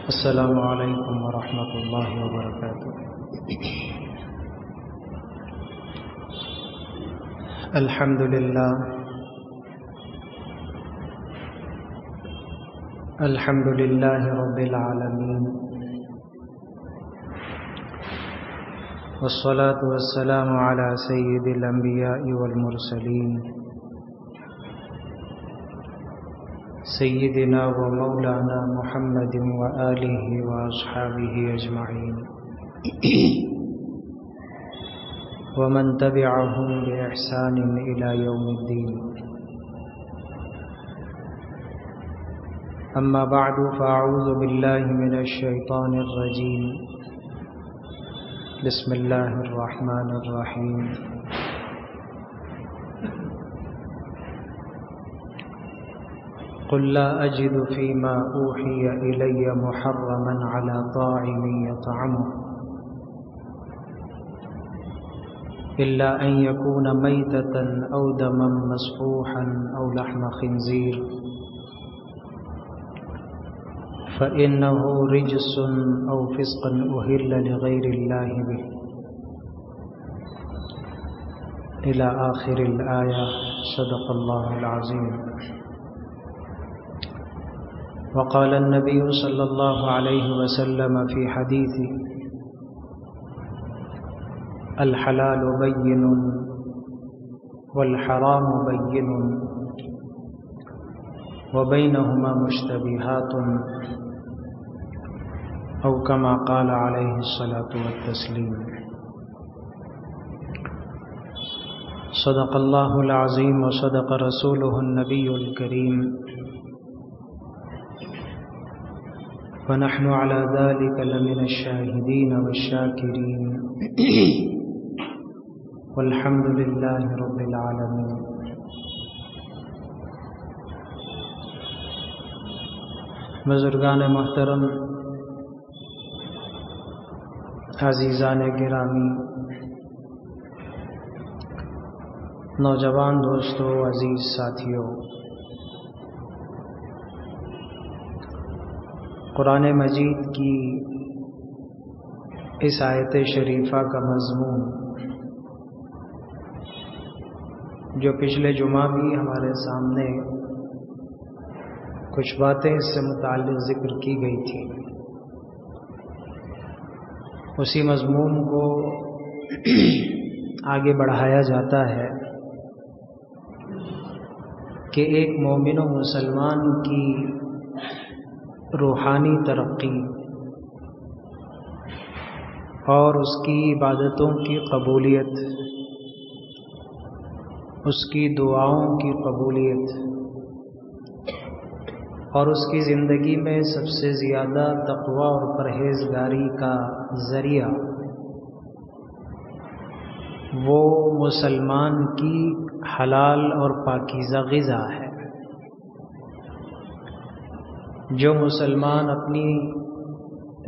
السلام علیکم ورحمۃ اللہ وبرکاتہ۔ الحمد للہ رب العالمین، والصلاة والسلام علی سید الانبیاء والمرسلین سیدنا و مولانا محمد و آلہ و اصحابہ اجمعین ومن تبعهم بإحسان إلى يوم الدين۔ أما بعد، فأعوذ بالله من الشيطان الرجيم، بسم الله الرحمن الرحيم۔ قل لا أجد فيما أوحي إلي محرما على طاعم يطعمه إلا أن يكون ميتة أو دما مسفوحا أو لحم خنزير فإنه رجس أو فسقا أهل لغير الله به، إلى آخر الآية۔ صدق الله العظيم۔ وقال النبي صلى الله عليه وسلم في حديثه: الحلال بين والحرام بين وبينهما مشتبهات، أو كما قال عليه الصلاة والتسليم۔ صدق الله العظيم وصدق رسوله النبي الكريم، ونحن على ذلك لمن الشاهدين والشاكرين، والحمد لله رب العالمين۔ بزرگان محترم، عزیزان گرامی، نوجوان دوستو، عزیز ساتھیو، قرآن مجید کی اس آیت شریفہ کا مضمون جو پچھلے جمعہ بھی ہمارے سامنے کچھ باتیں اس سے متعلق ذکر کی گئی تھی، اسی مضمون کو آگے بڑھایا جاتا ہے کہ ایک مومن و مسلمان کی روحانی ترقی اور اس کی عبادتوں کی قبولیت، اس کی دعاؤں کی قبولیت اور اس کی زندگی میں سب سے زیادہ تقوی اور پرہیزگاری کا ذریعہ وہ مسلمان کی حلال اور پاکیزہ غذا ہے۔ جو مسلمان اپنی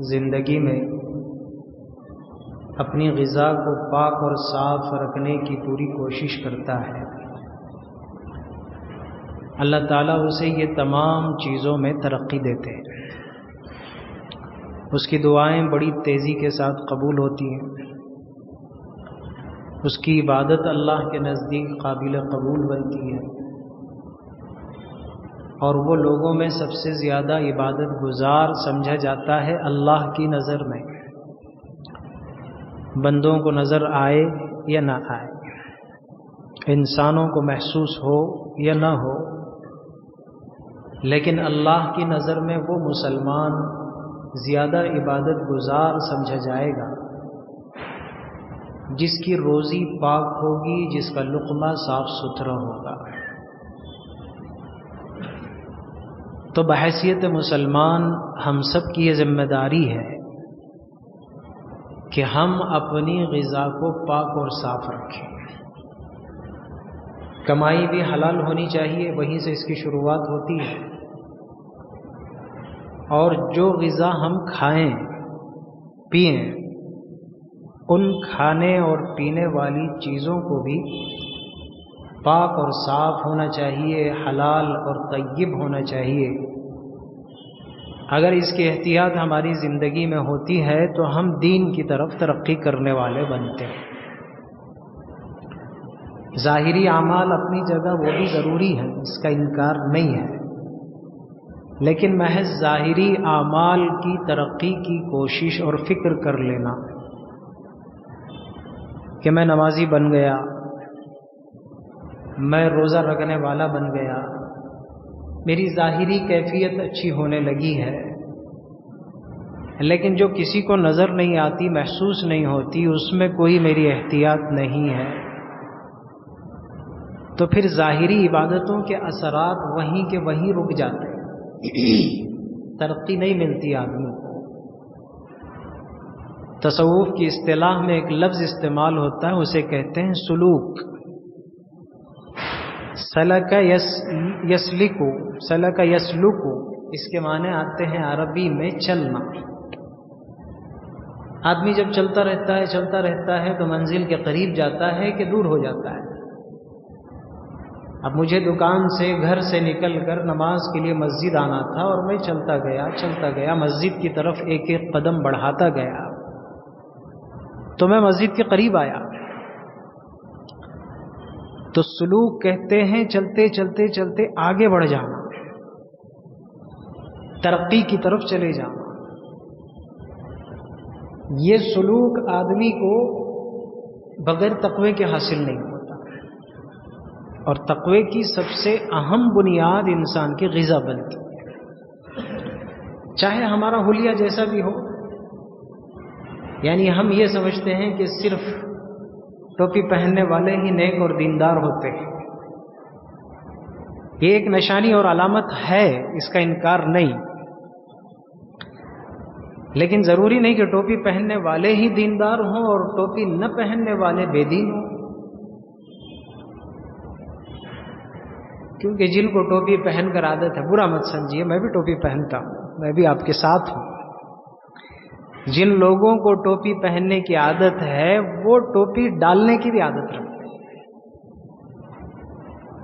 زندگی میں اپنی غذا کو پاک اور صاف رکھنے کی پوری کوشش کرتا ہے، اللہ تعالیٰ اسے یہ تمام چیزوں میں ترقی دیتے ہیں، اس کی دعائیں بڑی تیزی کے ساتھ قبول ہوتی ہیں، اس کی عبادت اللہ کے نزدیک قابل قبول بنتی ہے، اور وہ لوگوں میں سب سے زیادہ عبادت گزار سمجھا جاتا ہے اللہ کی نظر میں، بندوں کو نظر آئے یا نہ آئے، انسانوں کو محسوس ہو یا نہ ہو، لیکن اللہ کی نظر میں وہ مسلمان زیادہ عبادت گزار سمجھا جائے گا جس کی روزی پاک ہوگی، جس کا لقمہ صاف ستھرا ہوگا۔ تو بحیثیت مسلمان ہم سب کی یہ ذمہ داری ہے کہ ہم اپنی غذا کو پاک اور صاف رکھیں۔ کمائی بھی حلال ہونی چاہیے، وہیں سے اس کی شروعات ہوتی ہے، اور جو غذا ہم کھائیں پئیں، ان کھانے اور پینے والی چیزوں کو بھی پاک اور صاف ہونا چاہیے، حلال اور طیب ہونا چاہیے، اگر اس کی احتیاط ہماری زندگی میں ہوتی ہے تو ہم دین کی طرف ترقی کرنے والے بنتے ہیں۔ ظاہری اعمال اپنی جگہ وہ بھی ضروری ہیں، اس کا انکار نہیں ہے، لیکن محض ظاہری اعمال کی ترقی کی کوشش اور فکر کر لینا کہ میں نمازی بن گیا، میں روزہ رکھنے والا بن گیا، میری ظاہری کیفیت اچھی ہونے لگی ہے، لیکن جو کسی کو نظر نہیں آتی، محسوس نہیں ہوتی، اس میں کوئی میری احتیاط نہیں ہے، تو پھر ظاہری عبادتوں کے اثرات وہیں کے وہیں رک جاتے ہیں، ترقی نہیں ملتی آدمی کو۔ تصوف کی اصطلاح میں ایک لفظ استعمال ہوتا ہے، اسے کہتے ہیں سلوک۔ سلک یسلکو، سلک یسلکو، اس کے معنی آتے ہیں عربی میں چلنا۔ آدمی جب چلتا رہتا ہے تو منزل کے قریب جاتا ہے کہ دور ہو جاتا ہے۔ اب مجھے دکان سے، گھر سے نکل کر نماز کے لیے مسجد آنا تھا، اور میں چلتا گیا مسجد کی طرف ایک ایک قدم بڑھاتا گیا تو میں مسجد کے قریب آیا۔ تو سلوک کہتے ہیں چلتے آگے بڑھ جانا، ترقی کی طرف چلے جانا۔ یہ سلوک آدمی کو بغیر تقوی کے حاصل نہیں ہوتا، اور تقوی کی سب سے اہم بنیاد انسان کی غذا بنتی ہے، چاہے ہمارا حلیہ جیسا بھی ہو۔ یعنی ہم یہ سمجھتے ہیں کہ صرف ٹوپی پہننے والے ہی نیک اور دیندار ہوتے ہیں، یہ ایک نشانی اور علامت ہے، اس کا انکار نہیں، لیکن ضروری نہیں کہ ٹوپی پہننے والے ہی دیندار ہوں اور ٹوپی نہ پہننے والے بے دین ہوں، کیونکہ جن کو ٹوپی پہن کر عادت ہے، برا مت سمجھیے، میں بھی ٹوپی پہنتا ہوں، میں بھی آپ کے ساتھ ہوں۔ جن لوگوں کو ٹوپی پہننے کی عادت ہے وہ ٹوپی ڈالنے کی بھی عادت رکھتے ہیں،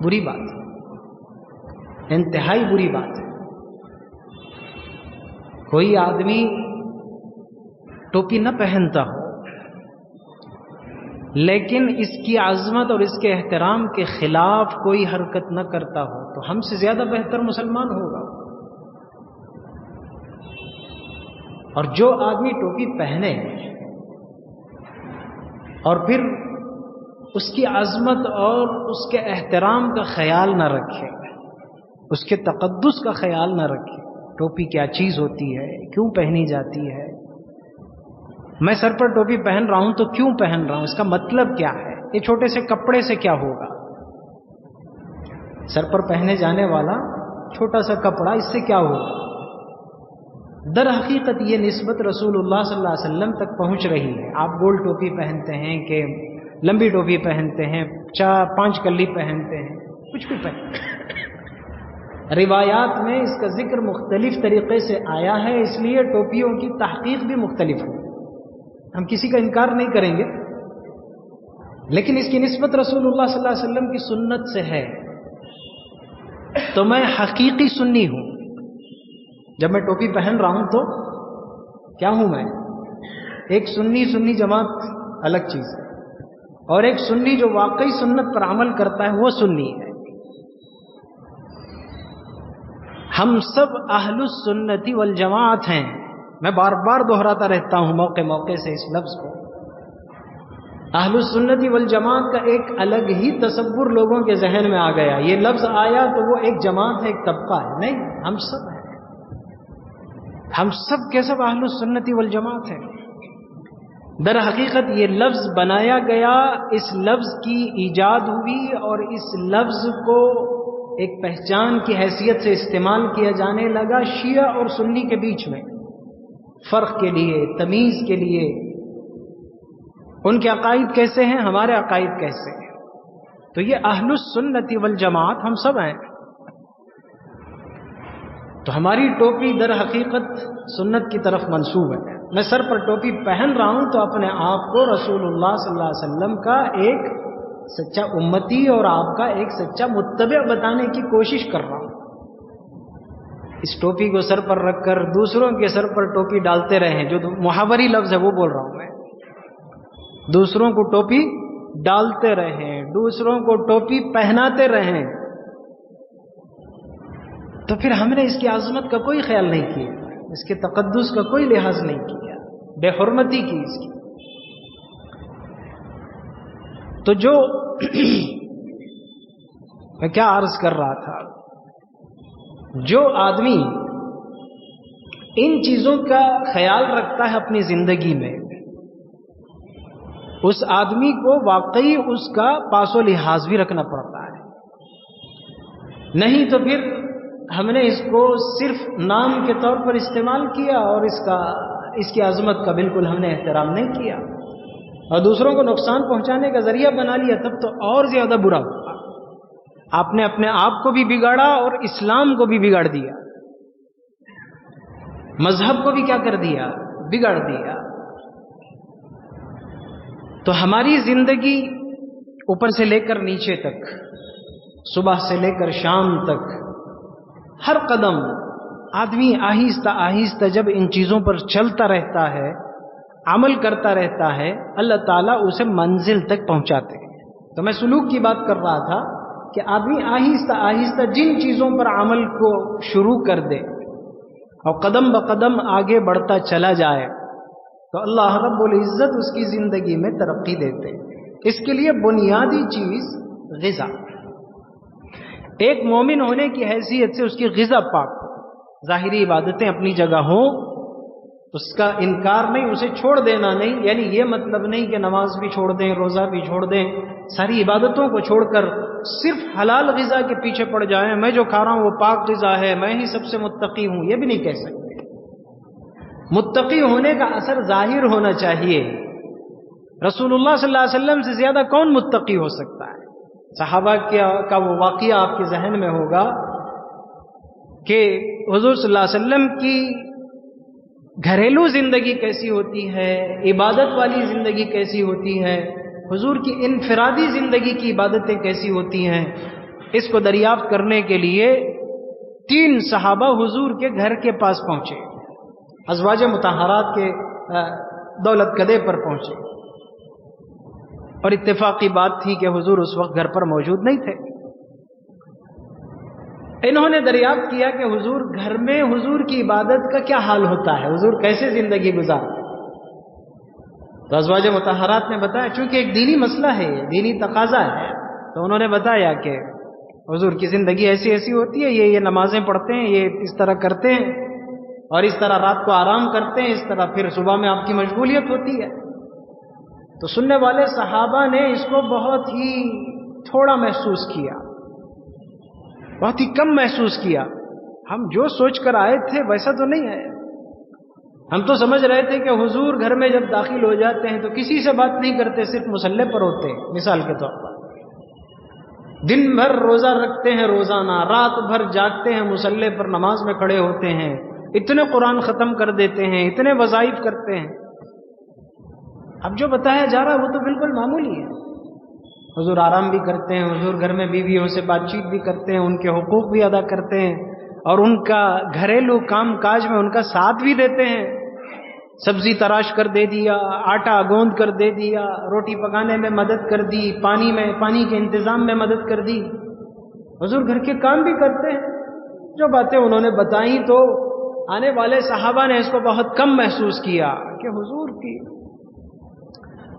بری بات ہے، انتہائی بری بات ہے۔ کوئی آدمی ٹوپی نہ پہنتا ہو لیکن اس کی عظمت اور اس کے احترام کے خلاف کوئی حرکت نہ کرتا ہو تو ہم سے زیادہ بہتر مسلمان ہوگا۔ اور جو آدمی ٹوپی پہنے اور پھر اس کی عظمت اور اس کے احترام کا خیال نہ رکھے، اس کے تقدس کا خیال نہ رکھے، ٹوپی کیا چیز ہوتی ہے، کیوں پہنی جاتی ہے، میں سر پر ٹوپی پہن رہا ہوں تو کیوں پہن رہا ہوں، اس کا مطلب کیا ہے، یہ چھوٹے سے کپڑے سے کیا ہوگا، سر پر پہنے جانے والا چھوٹا سا کپڑا، اس سے کیا ہوگا۔ در حقیقت یہ نسبت رسول اللہ صلی اللہ علیہ وسلم تک پہنچ رہی ہے۔ آپ گول ٹوپی پہنتے ہیں کہ لمبی ٹوپی پہنتے ہیں، 4-5 کلی پہنتے ہیں، کچھ بھی پہنتے ہیں، روایات میں اس کا ذکر مختلف طریقے سے آیا ہے، اس لیے ٹوپیوں کی تحقیق بھی مختلف ہے، ہم کسی کا انکار نہیں کریں گے، لیکن اس کی نسبت رسول اللہ صلی اللہ علیہ وسلم کی سنت سے ہے۔ تو میں حقیقی سنی ہوں، جب میں ٹوپی پہن رہا ہوں تو کیا ہوں میں، ایک سنی جماعت الگ چیز ہے، اور ایک سنی جو واقعی سنت پر عمل کرتا ہے وہ سنی ہے۔ ہم سب اہل السنت والجماعت ہیں، میں بار بار دہراتا رہتا ہوں موقع موقع سے اس لفظ کو۔ اہل السنت والجماعت کا ایک الگ ہی تصور لوگوں کے ذہن میں آ گیا، یہ لفظ آیا تو وہ ایک جماعت ہے، ایک طبقہ ہے، نہیں، ہم سب ہیں، ہم سب کے سب اہل السنت والجماعت ہیں۔ در حقیقت یہ لفظ بنایا گیا، اس لفظ کی ایجاد ہوئی اور اس لفظ کو ایک پہچان کی حیثیت سے استعمال کیا جانے لگا شیعہ اور سنی کے بیچ میں، فرق کے لیے، تمیز کے لیے، ان کے عقائد کیسے ہیں، ہمارے عقائد کیسے ہیں، تو یہ اہل السنت والجماعت ہم سب ہیں۔ تو ہماری ٹوپی در حقیقت سنت کی طرف منسوب ہے، میں سر پر ٹوپی پہن رہا ہوں تو اپنے آپ کو رسول اللہ صلی اللہ علیہ وسلم کا ایک سچا امتی اور آپ کا ایک سچا متبع بتانے کی کوشش کر رہا ہوں۔ اس ٹوپی کو سر پر رکھ کر دوسروں کے سر پر ٹوپی ڈالتے رہیں، جو محاوری لفظ ہے وہ بول رہا ہوں میں، دوسروں کو ٹوپی ڈالتے رہیں، دوسروں کو ٹوپی پہناتے رہیں، تو پھر ہم نے اس کی عظمت کا کوئی خیال نہیں کیا، اس کے تقدس کا کوئی لحاظ نہیں کیا، بے حرمتی کی اس کی۔ تو جو میں کیا عرض کر رہا تھا، جو آدمی ان چیزوں کا خیال رکھتا ہے اپنی زندگی میں، اس آدمی کو واقعی اس کا پاس و لحاظ بھی رکھنا پڑتا ہے، نہیں تو پھر ہم نے اس کو صرف نام کے طور پر استعمال کیا اور اس کی عظمت کا بالکل ہم نے احترام نہیں کیا اور دوسروں کو نقصان پہنچانے کا ذریعہ بنا لیا، تب تو اور زیادہ برا ہوا۔ آپ نے اپنے آپ کو بھی بگاڑا اور اسلام کو بھی بگاڑ دیا، مذہب کو بھی کیا کر دیا؟ بگاڑ دیا۔ تو ہماری زندگی اوپر سے لے کر نیچے تک، صبح سے لے کر شام تک، ہر قدم آدمی آہستہ آہستہ جب ان چیزوں پر چلتا رہتا ہے، عمل کرتا رہتا ہے، اللہ تعالیٰ اسے منزل تک پہنچاتے ہیں۔ تو میں سلوک کی بات کر رہا تھا کہ آدمی آہستہ آہستہ جن چیزوں پر عمل کو شروع کر دے اور قدم بقدم آگے بڑھتا چلا جائے تو اللہ رب العزت اس کی زندگی میں ترقی دیتے۔ اس کے لیے بنیادی چیز غذا، ایک مومن ہونے کی حیثیت سے اس کی غذا پاک ہو، ظاہری عبادتیں اپنی جگہ ہوں، اس کا انکار نہیں، اسے چھوڑ دینا نہیں، یعنی یہ مطلب نہیں کہ نماز بھی چھوڑ دیں، روزہ بھی چھوڑ دیں، ساری عبادتوں کو چھوڑ کر صرف حلال غذا کے پیچھے پڑ جائیں، میں جو کھا رہا ہوں وہ پاک غذا ہے، میں ہی سب سے متقی ہوں، یہ بھی نہیں کہہ سکتے۔ متقی ہونے کا اثر ظاہر ہونا چاہیے۔ رسول اللہ صلی اللہ علیہ وسلم سے زیادہ کون متقی ہو سکتا ہے؟ صحابہ کا وہ واقعہ آپ کے ذہن میں ہوگا کہ حضور صلی اللہ علیہ وسلم کی گھریلو زندگی کیسی ہوتی ہے، عبادت والی زندگی کیسی ہوتی ہے، حضور کی انفرادی زندگی کی عبادتیں کیسی ہوتی ہیں، اس کو دریافت کرنے کے لیے 3 صحابہ حضور کے گھر کے پاس پہنچے، ازواج مطہرات کے دولت کدے پر پہنچے، اور اتفاقی بات تھی کہ حضور اس وقت گھر پر موجود نہیں تھے۔ انہوں نے دریافت کیا کہ حضور گھر میں حضور کی عبادت کا کیا حال ہوتا ہے، حضور کیسے زندگی گزارتے ہیں۔ تو ازواج مطہرات نے بتایا، چونکہ ایک دینی مسئلہ ہے، دینی تقاضا ہے، تو انہوں نے بتایا کہ حضور کی زندگی ایسی ایسی ہوتی ہے، یہ نمازیں پڑھتے ہیں، یہ اس طرح کرتے ہیں، اور اس طرح رات کو آرام کرتے ہیں، اس طرح پھر صبح میں آپ کی مشغولیت ہوتی ہے۔ تو سننے والے صحابہ نے اس کو بہت ہی تھوڑا محسوس کیا، بہت ہی کم محسوس کیا۔ ہم جو سوچ کر آئے تھے ویسا تو نہیں ہے، ہم تو سمجھ رہے تھے کہ حضور گھر میں جب داخل ہو جاتے ہیں تو کسی سے بات نہیں کرتے، صرف مصلی پر ہوتے ہیں، مثال کے طور پر دن بھر روزہ رکھتے ہیں، روزانہ رات بھر جاگتے ہیں، مصلی پر نماز میں کھڑے ہوتے ہیں، اتنے قرآن ختم کر دیتے ہیں، اتنے وظائف کرتے ہیں۔ اب جو بتایا جا رہا ہے وہ تو بالکل معمولی ہے، حضور آرام بھی کرتے ہیں، حضور گھر میں بیویوں سے بات چیت بھی کرتے ہیں، ان کے حقوق بھی ادا کرتے ہیں، اور ان کا گھریلو کام کاج میں ان کا ساتھ بھی دیتے ہیں، سبزی تراش کر دے دیا، آٹا گوندھ کر دے دیا، روٹی پکانے میں مدد کر دی، پانی کے انتظام میں مدد کر دی، حضور گھر کے کام بھی کرتے ہیں۔ جو باتیں انہوں نے بتائیں تو آنے والے صحابہ نے اس کو بہت کم محسوس کیا کہ حضور کی،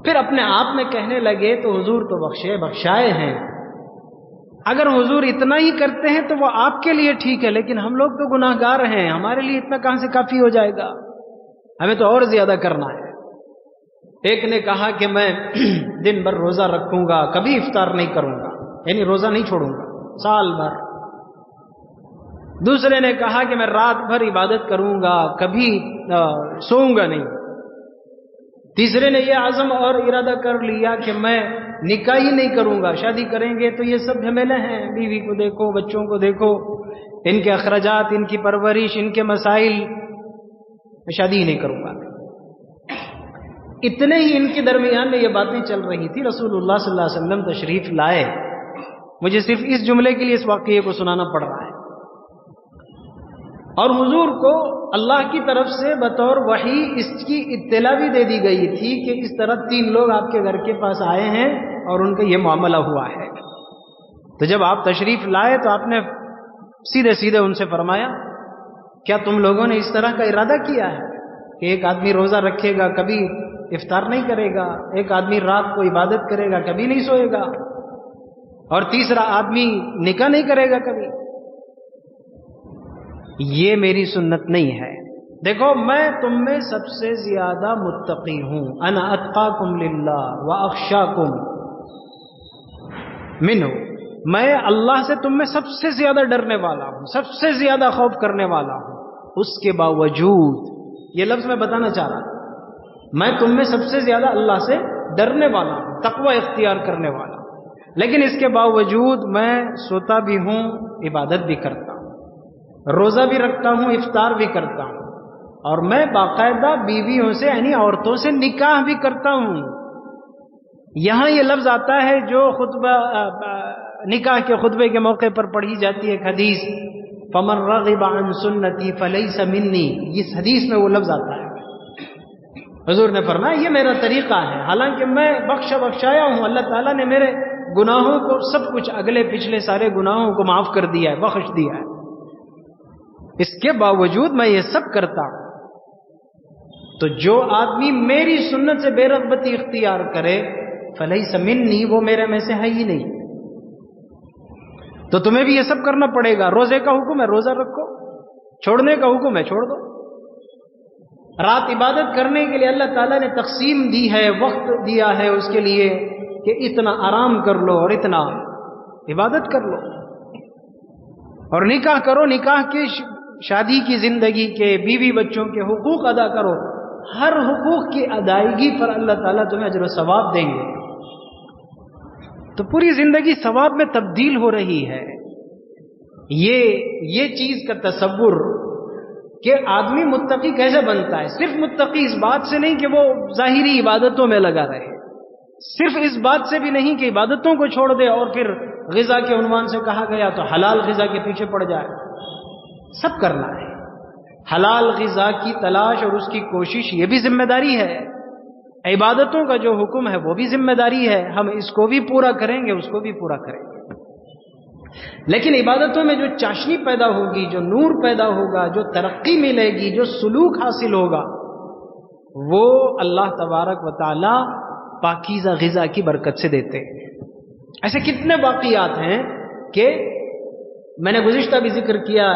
پھر اپنے آپ میں کہنے لگے تو حضور تو بخشائے ہیں، اگر حضور اتنا ہی کرتے ہیں تو وہ آپ کے لیے ٹھیک ہے، لیکن ہم لوگ تو گناہ گار ہیں، ہمارے لیے اتنا کہاں سے کافی ہو جائے گا، ہمیں تو اور زیادہ کرنا ہے۔ ایک نے کہا کہ میں دن بھر روزہ رکھوں گا، کبھی افطار نہیں کروں گا، یعنی روزہ نہیں چھوڑوں گا سال بھر۔ دوسرے نے کہا کہ میں رات بھر عبادت کروں گا، کبھی سوؤں گا نہیں۔ تیسرے نے یہ عزم اور ارادہ کر لیا کہ میں نکاح ہی نہیں کروں گا، شادی کریں گے تو یہ سب جھمیلے ہیں، بیوی کو دیکھو، بچوں کو دیکھو، ان کے اخراجات، ان کی پرورش، ان کے مسائل، میں شادی ہی نہیں کروں گا۔ اتنے ہی ان کے درمیان میں یہ باتیں چل رہی تھی، رسول اللہ صلی اللہ علیہ وسلم تشریف لائے۔ مجھے صرف اس جملے کے لیے اس واقعے کو سنانا پڑ رہا ہے۔ اور حضور کو اللہ کی طرف سے بطور وحی اس کی اطلاع بھی دے دی گئی تھی کہ اس طرح 3 لوگ آپ کے گھر کے پاس آئے ہیں اور ان کا یہ معاملہ ہوا ہے۔ تو جب آپ تشریف لائے تو آپ نے سیدھے سیدھے ان سے فرمایا کیا تم لوگوں نے اس طرح کا ارادہ کیا ہے کہ ایک آدمی روزہ رکھے گا کبھی افطار نہیں کرے گا، ایک آدمی رات کو عبادت کرے گا کبھی نہیں سوئے گا، اور تیسرا آدمی نکاح نہیں کرے گا کبھی؟ یہ میری سنت نہیں ہے۔ دیکھو میں تم میں سب سے زیادہ متقی ہوں، انا اتقاکم للہ واخشاکم منہ، میں اللہ سے تم میں سب سے زیادہ ڈرنے والا ہوں، سب سے زیادہ خوف کرنے والا ہوں۔ اس کے باوجود یہ لفظ میں بتانا چاہ رہا ہوں، میں تم میں سب سے زیادہ اللہ سے ڈرنے والا ہوں، تقوی اختیار کرنے والا ہوں، لیکن اس کے باوجود میں سوتا بھی ہوں، عبادت بھی کرتا ہوں، روزہ بھی رکھتا ہوں، افطار بھی کرتا ہوں، اور میں باقاعدہ بیویوں سے یعنی عورتوں سے نکاح بھی کرتا ہوں۔ یہاں یہ لفظ آتا ہے جو خطبہ نکاح کے خطبے کے موقع پر پڑھی جاتی ہے ایک حدیث، فمن رغب عن سنتی فلیس منی، اس حدیث میں وہ لفظ آتا ہے۔ حضور نے فرمایا یہ میرا طریقہ ہے، حالانکہ میں بخشایا ہوں، اللہ تعالیٰ نے میرے گناہوں کو سب کچھ اگلے پچھلے سارے گناہوں کو معاف کر دیا ہے، بخش دیا ہے، اس کے باوجود میں یہ سب کرتا ہوں۔ تو جو آدمی میری سنت سے بے رغبتی اختیار کرے فلیس منی، وہ میرے میں سے ہے ہی نہیں۔ تو تمہیں بھی یہ سب کرنا پڑے گا۔ روزے کا حکم ہے روزہ رکھو، چھوڑنے کا حکم ہے چھوڑ دو۔ رات عبادت کرنے کے لیے اللہ تعالیٰ نے تقسیم دی ہے، وقت دیا ہے اس کے لیے کہ اتنا آرام کر لو اور اتنا عبادت کر لو، اور نکاح کرو، نکاح کے شادی کی زندگی کے بیوی بچوں کے حقوق ادا کرو، ہر حقوق کی ادائیگی پر اللہ تعالیٰ تمہیں اجر و ثواب دیں گے۔ تو پوری زندگی ثواب میں تبدیل ہو رہی ہے۔ یہ چیز کا تصور کہ آدمی متقی کیسے بنتا ہے، صرف متقی اس بات سے نہیں کہ وہ ظاہری عبادتوں میں لگا رہے، صرف اس بات سے بھی نہیں کہ عبادتوں کو چھوڑ دے اور پھر غذا کے عنوان سے کہا گیا تو حلال غذا کے پیچھے پڑ جائے۔ سب کرنا ہے، حلال غذا کی تلاش اور اس کی کوشش یہ بھی ذمہ داری ہے، عبادتوں کا جو حکم ہے وہ بھی ذمہ داری ہے، ہم اس کو بھی پورا کریں گے، اس کو بھی پورا کریں گے۔ لیکن عبادتوں میں جو چاشنی پیدا ہوگی، جو نور پیدا ہوگا، جو ترقی ملے گی، جو سلوک حاصل ہوگا، وہ اللہ تبارک و تعالی پاکیزہ غذا کی برکت سے دیتے ہیں۔ ایسے کتنے واقعات ہیں کہ میں نے گزشتہ بھی ذکر کیا،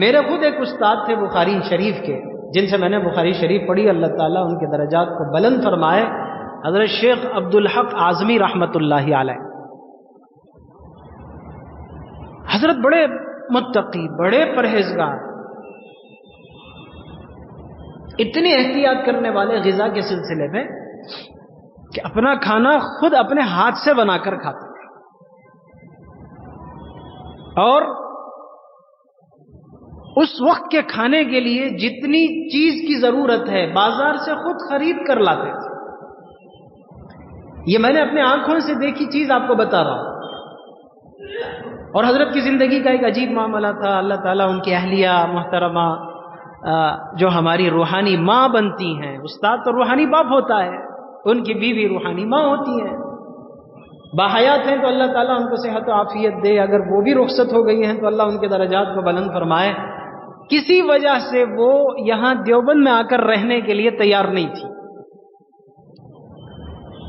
میرے خود ایک استاد تھے بخاری شریف کے، جن سے میں نے بخاری شریف پڑھی، اللہ تعالیٰ ان کے درجات کو بلند فرمائے، حضرت شیخ عبدالحق اعظمی رحمۃ اللہ علیہ۔ حضرت بڑے متقی، بڑے پرہیزگار، اتنی احتیاط کرنے والے غذا کے سلسلے میں کہ اپنا کھانا خود اپنے ہاتھ سے بنا کر کھاتے تھے، اور اس وقت کے کھانے کے لیے جتنی چیز کی ضرورت ہے بازار سے خود خرید کر لاتے تھے۔ یہ میں نے اپنے آنکھوں سے دیکھی چیز آپ کو بتا رہا ہوں۔ اور حضرت کی زندگی کا ایک عجیب معاملہ تھا، اللہ تعالیٰ ان کی اہلیہ محترمہ جو ہماری روحانی ماں بنتی ہیں، استاد تو روحانی باپ ہوتا ہے، ان کی بیوی روحانی ماں ہوتی ہیں، باحیات ہیں تو اللہ تعالیٰ ان کو صحت و عافیت دے، اگر وہ بھی رخصت ہو گئی ہیں تو اللہ ان کے درجات کو بلند فرمائے۔ کسی وجہ سے وہ یہاں دیوبند میں آ کر رہنے کے لیے تیار نہیں تھی۔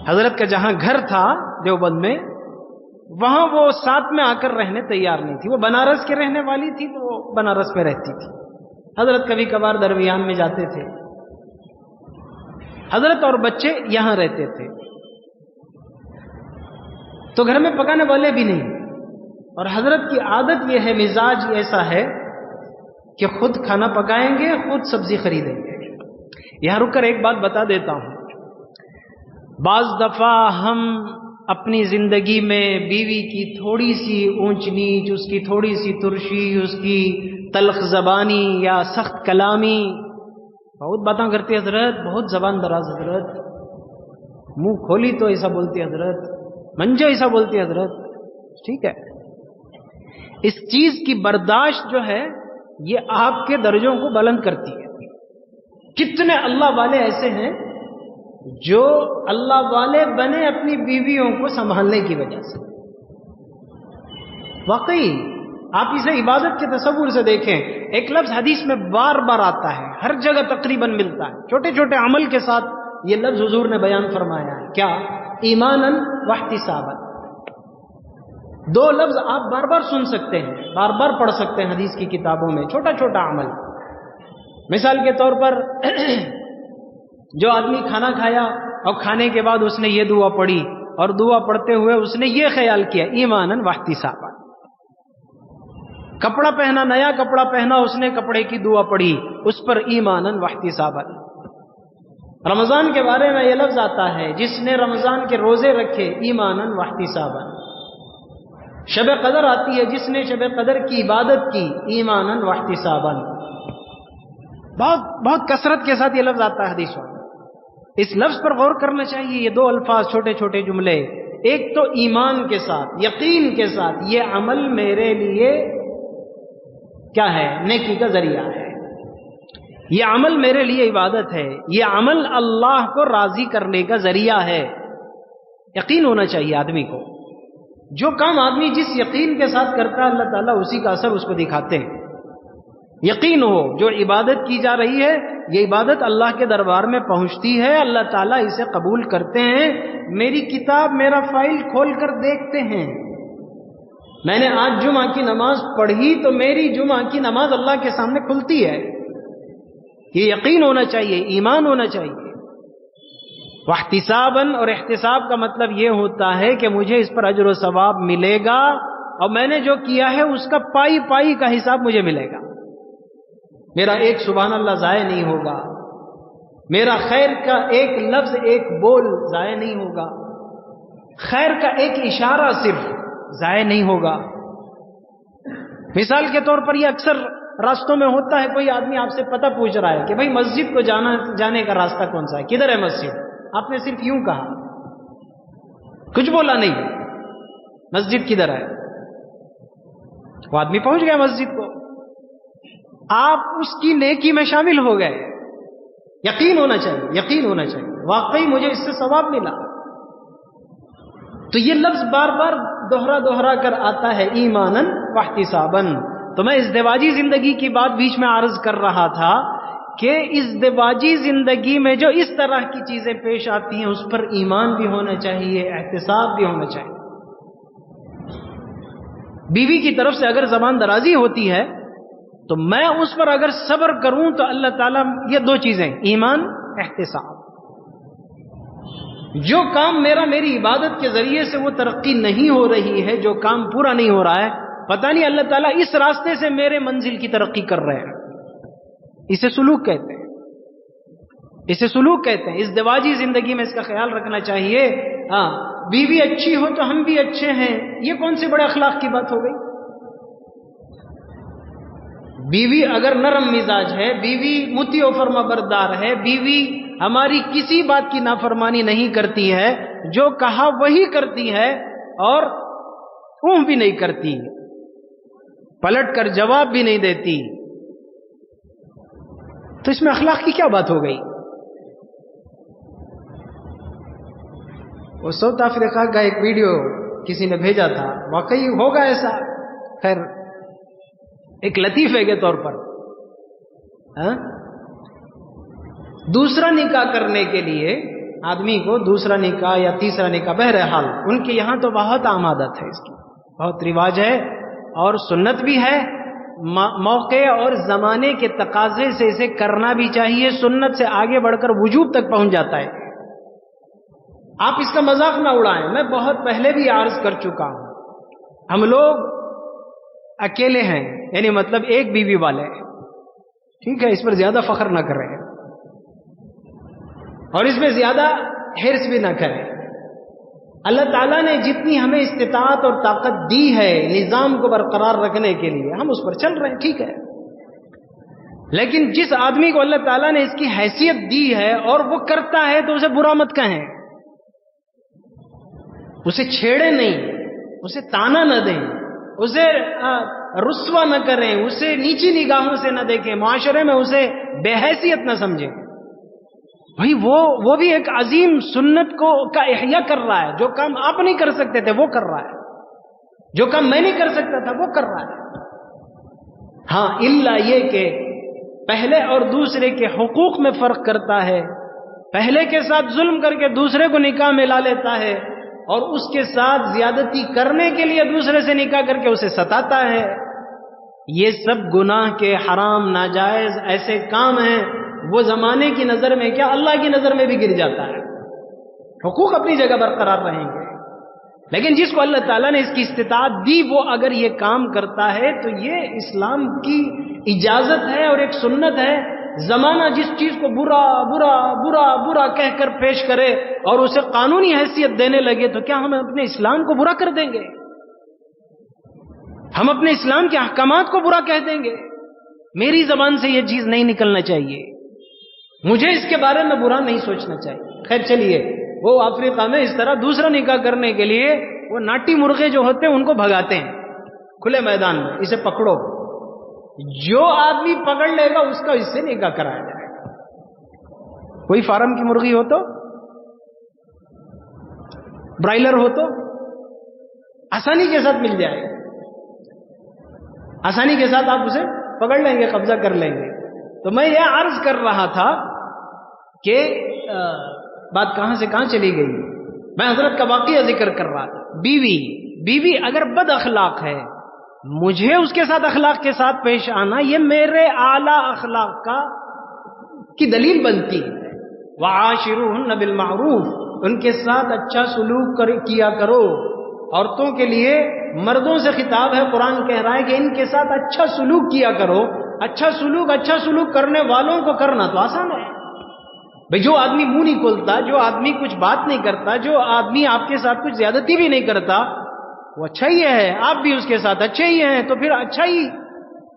حضرت کا جہاں گھر تھا دیوبند میں، وہاں وہ ساتھ میں آ کر رہنے تیار نہیں تھی۔ وہ بنارس کے رہنے والی تھی تو وہ بنارس میں رہتی تھی، حضرت کبھی کبھار درمیان میں جاتے تھے، حضرت اور بچے یہاں رہتے تھے، تو گھر میں پکانے والے بھی نہیں، اور حضرت کی عادت یہ ہے، مزاج ایسا ہے کہ خود کھانا پکائیں گے، خود سبزی خریدیں گے۔ یہاں رک کر ایک بات بتا دیتا ہوں، بعض دفعہ ہم اپنی زندگی میں بیوی کی تھوڑی سی اونچ نیچ، اس کی تھوڑی سی ترشی، اس کی تلخ زبانی یا سخت کلامی، بہت باتیں کرتی حضرت، بہت زبان دراز حضرت، منہ کھولی تو ایسا بولتی حضرت، منجے ایسا بولتی حضرت، ٹھیک ہے، اس چیز کی برداشت جو ہے یہ آپ کے درجوں کو بلند کرتی ہے. کتنے اللہ والے ایسے ہیں جو اللہ والے بنے اپنی بیویوں کو سنبھالنے کی وجہ سے. واقعی آپ اسے عبادت کے تصور سے دیکھیں. ایک لفظ حدیث میں بار بار آتا ہے, ہر جگہ تقریباً ملتا ہے, چھوٹے چھوٹے عمل کے ساتھ یہ لفظ حضور نے بیان فرمایا ہے. کیا؟ ایماناً واحتساباً. دو لفظ آپ بار بار سن سکتے ہیں, بار بار پڑھ سکتے ہیں حدیث کی کتابوں میں. چھوٹا چھوٹا عمل. مثال کے طور پر جو آدمی کھانا کھایا اور کھانے کے بعد اس نے یہ دعا پڑھی, اور دعا پڑھتے ہوئے اس نے یہ خیال کیا ایماناً واحتساباً. کپڑا پہنا, نیا کپڑا پہنا, اس نے کپڑے کی دعا پڑھی, اس پر ایماناً واحتساباً. رمضان کے بارے میں یہ لفظ آتا ہے, جس نے رمضان کے روزے رکھے ایماناً واحتساباً. شب قدر آتی ہے, جس نے شب قدر کی عبادت کی ایماناً واحتساباً. بہت بہت کثرت کے ساتھ یہ لفظ آتا ہے حدیثوں میں. اس لفظ پر غور کرنا چاہیے. یہ دو الفاظ چھوٹے چھوٹے جملے, ایک تو ایمان کے ساتھ, یقین کے ساتھ, یہ عمل میرے لیے کیا ہے؟ نیکی کا ذریعہ ہے. یہ عمل میرے لیے عبادت ہے. یہ عمل اللہ کو راضی کرنے کا ذریعہ ہے. یقین ہونا چاہیے آدمی کو. جو کام آدمی جس یقین کے ساتھ کرتا ہے اللہ تعالیٰ اسی کا اثر اس کو دکھاتے ہیں. یقین ہو جو عبادت کی جا رہی ہے یہ عبادت اللہ کے دربار میں پہنچتی ہے, اللہ تعالیٰ اسے قبول کرتے ہیں. میری کتاب, میرا فائل کھول کر دیکھتے ہیں. میں نے آج جمعہ کی نماز پڑھی تو میری جمعہ کی نماز اللہ کے سامنے کھلتی ہے. یہ یقین ہونا چاہیے, ایمان ہونا چاہیے. واحتساباً, اور احتساب کا مطلب یہ ہوتا ہے کہ مجھے اس پر اجر و ثواب ملے گا, اور میں نے جو کیا ہے اس کا پائی پائی کا حساب مجھے ملے گا. میرا ایک سبحان اللہ ضائع نہیں ہوگا, میرا خیر کا ایک لفظ, ایک بول ضائع نہیں ہوگا, خیر کا ایک اشارہ صرف ضائع نہیں ہوگا. مثال کے طور پر یہ اکثر راستوں میں ہوتا ہے, کوئی آدمی آپ سے پتہ پوچھ رہا ہے کہ بھائی مسجد کو جانے کا راستہ کون سا ہے, کدھر ہے مسجد؟ آپ نے صرف یوں کہا, کچھ بولا نہیں, مسجد کدھر ہے. وہ آدمی پہنچ گیا مسجد کو, آپ اس کی نیکی میں شامل ہو گئے. یقین ہونا چاہیے, یقین ہونا چاہیے واقعی مجھے اس سے ثواب ملا. تو یہ لفظ بار بار دوہرا کر آتا ہے ایماناً واحتساباً. تو میں ازدواجی زندگی کی بات بیچ میں عرض کر رہا تھا کہ ازدواجی زندگی میں جو اس طرح کی چیزیں پیش آتی ہیں اس پر ایمان بھی ہونا چاہیے, احتساب بھی ہونا چاہیے. بیوی کی طرف سے اگر زبان درازی ہوتی ہے تو میں اس پر اگر صبر کروں تو اللہ تعالیٰ, یہ دو چیزیں ایمان احتساب, جو کام میری عبادت کے ذریعے سے وہ ترقی نہیں ہو رہی ہے, جو کام پورا نہیں ہو رہا ہے, پتہ نہیں اللہ تعالیٰ اس راستے سے میرے منزل کی ترقی کر رہے ہیں. اسے سلوک کہتے ہیں, اسے سلوک کہتے ہیں. ازدواجی زندگی میں اس کا خیال رکھنا چاہیے. ہاں, بیوی اچھی ہو تو ہم بھی اچھے ہیں, یہ کون سے بڑے اخلاق کی بات ہو گئی. بیوی اگر نرم مزاج ہے, بیوی مطیع و فرما بردار ہے, بیوی ہماری کسی بات کی نافرمانی نہیں کرتی ہے, جو کہا وہی کرتی ہے, اور اونھ بھی نہیں کرتی, پلٹ کر جواب بھی نہیں دیتی, تو اس میں اخلاق کی کیا بات ہو گئی. وہ ساؤتھ افریقہ کا ایک ویڈیو کسی نے بھیجا تھا, واقعی ہوگا ایسا, خیر ایک لطیفے کے طور پر. دوسرا نکاح کرنے کے لیے آدمی کو دوسرا نکاح یا تیسرا نکاح, بہرحال ان کے یہاں تو بہت عام عادت ہے, اس کی بہت رواج ہے اور سنت بھی ہے. موقع اور زمانے کے تقاضے سے اسے کرنا بھی چاہیے. سنت سے آگے بڑھ کر وجوب تک پہنچ جاتا ہے. آپ اس کا مذاق نہ اڑائیں, میں بہت پہلے بھی عرض کر چکا ہوں, ہم لوگ اکیلے ہیں, یعنی مطلب ایک بیوی والے ہیں, ٹھیک ہے, اس پر زیادہ فخر نہ کریں اور اس میں زیادہ حرص بھی نہ کریں. اللہ تعالیٰ نے جتنی ہمیں استطاعت اور طاقت دی ہے نظام کو برقرار رکھنے کے لیے, ہم اس پر چل رہے ہیں, ٹھیک ہے. لیکن جس آدمی کو اللہ تعالیٰ نے اس کی حیثیت دی ہے اور وہ کرتا ہے تو اسے برا مت کہیں, اسے چھیڑے نہیں, اسے تانا نہ دیں, اسے رسوا نہ کریں، اسے نیچی نگاہوں سے نہ دیکھیں، معاشرے میں اسے بے حیثیت نہ سمجھیں. بھائی وہ بھی ایک عظیم سنت کا احیاء کر رہا ہے. جو کام آپ نہیں کر سکتے تھے وہ کر رہا ہے، جو کام میں نہیں کر سکتا تھا وہ کر رہا ہے. ہاں الا یہ کہ پہلے اور دوسرے کے حقوق میں فرق کرتا ہے. پہلے کے ساتھ ظلم کر کے دوسرے کو نکاح میں لا لیتا ہے، اور اس کے ساتھ زیادتی کرنے کے لیے دوسرے سے نکاح کر کے اسے ستاتا ہے. یہ سب گناہ کے حرام ناجائز ایسے کام ہیں، وہ زمانے کی نظر میں کیا اللہ کی نظر میں بھی گر جاتا ہے. حقوق اپنی جگہ برقرار رہیں گے، لیکن جس کو اللہ تعالیٰ نے اس کی استطاعت دی وہ اگر یہ کام کرتا ہے تو یہ اسلام کی اجازت ہے اور ایک سنت ہے. زمانہ جس چیز کو برا برا برا برا کہہ کر پیش کرے اور اسے قانونی حیثیت دینے لگے تو کیا ہم اپنے اسلام کو برا کر دیں گے؟ ہم اپنے اسلام کے احکامات کو برا کہہ دیں گے؟ میری زبان سے یہ چیز نہیں نکلنا چاہیے، مجھے اس کے بارے میں برا نہیں سوچنا چاہیے. خیر چلیے، وہ افریقہ میں اس طرح دوسرا نکاح کرنے کے لیے وہ ناٹی مرغے جو ہوتے ہیں ان کو بھگاتے ہیں کھلے میدان میں، اسے پکڑو. جو آدمی پکڑ لے گا اس کا اس سے نکاح کرایا جائے گا. کوئی فارم کی مرغی ہو تو، برائلر ہو تو آسانی کے ساتھ مل جائے گا، آسانی کے ساتھ آپ اسے پکڑ لیں گے، قبضہ کر لیں گے. تو میں یہ عرض کر رہا تھا کہ بات کہاں سے کہاں چلی گئی. میں حضرت کا واقعہ ذکر کر رہا تھا. بیوی اگر بد اخلاق ہے، مجھے اس کے ساتھ اخلاق کے ساتھ پیش آنا یہ میرے اعلیٰ اخلاق کی دلیل بنتی ہے. وعاشروہن بالمعروف، ان کے ساتھ اچھا سلوک کیا کرو. عورتوں کے لیے مردوں سے خطاب ہے، قرآن کہہ رہا ہے کہ ان کے ساتھ اچھا سلوک کیا کرو. اچھا سلوک کرنے والوں کو کرنا تو آسان ہے. بھئی جو آدمی منہ نہیں کھولتا، جو آدمی کچھ بات نہیں کرتا، جو آدمی آپ کے ساتھ کچھ زیادتی بھی نہیں کرتا، وہ اچھا ہی ہے. آپ بھی اس کے ساتھ اچھے ہی ہیں تو پھر اچھا ہی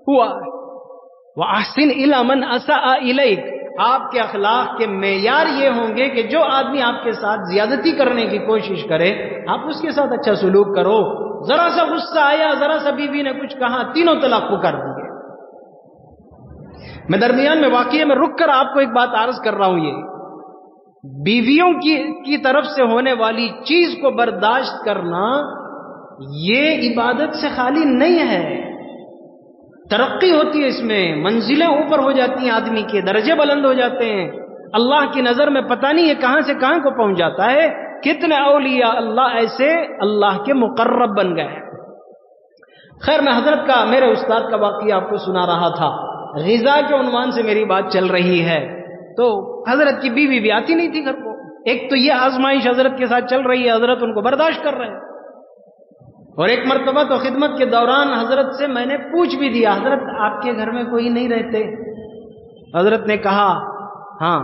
ہوا. وَأَحْسِنْ إِلَىٰ مَنْ أَسَاءَ إِلَيْكَ، آپ کے اخلاق کے معیار یہ ہوں گے کہ جو آدمی آپ کے ساتھ زیادتی کرنے کی کوشش کرے آپ اس کے ساتھ اچھا سلوک کرو. ذرا سا غصہ آیا، ذرا سا بیوی نے کچھ کہا، تینوں طلاق پکار دیے. میں درمیان میں واقعے میں رک کر آپ کو ایک بات عرض کر رہا ہوں. یہ بیویوں کی طرف سے ہونے والی چیز کو برداشت کرنا یہ عبادت سے خالی نہیں ہے. ترقی ہوتی ہے اس میں، منزلیں اوپر ہو جاتی ہیں، آدمی کے درجے بلند ہو جاتے ہیں. اللہ کی نظر میں پتہ نہیں یہ کہاں سے کہاں کو پہنچ جاتا ہے. کتنے اولیاء اللہ ایسے اللہ کے مقرب بن گئے. خیر میں حضرت کا، میرے استاد کا واقعہ آپ کو سنا رہا تھا. غذا کے عنوان سے میری بات چل رہی ہے تو حضرت کی بیوی بھی آتی نہیں تھی گھر کو. ایک تو یہ آزمائش حضرت کے ساتھ چل رہی ہے، حضرت ان کو برداشت کر رہے ہیں. اور ایک مرتبہ تو خدمت کے دوران حضرت سے میں نے پوچھ بھی دیا، حضرت آپ کے گھر میں کوئی نہیں رہتے؟ حضرت نے کہا ہاں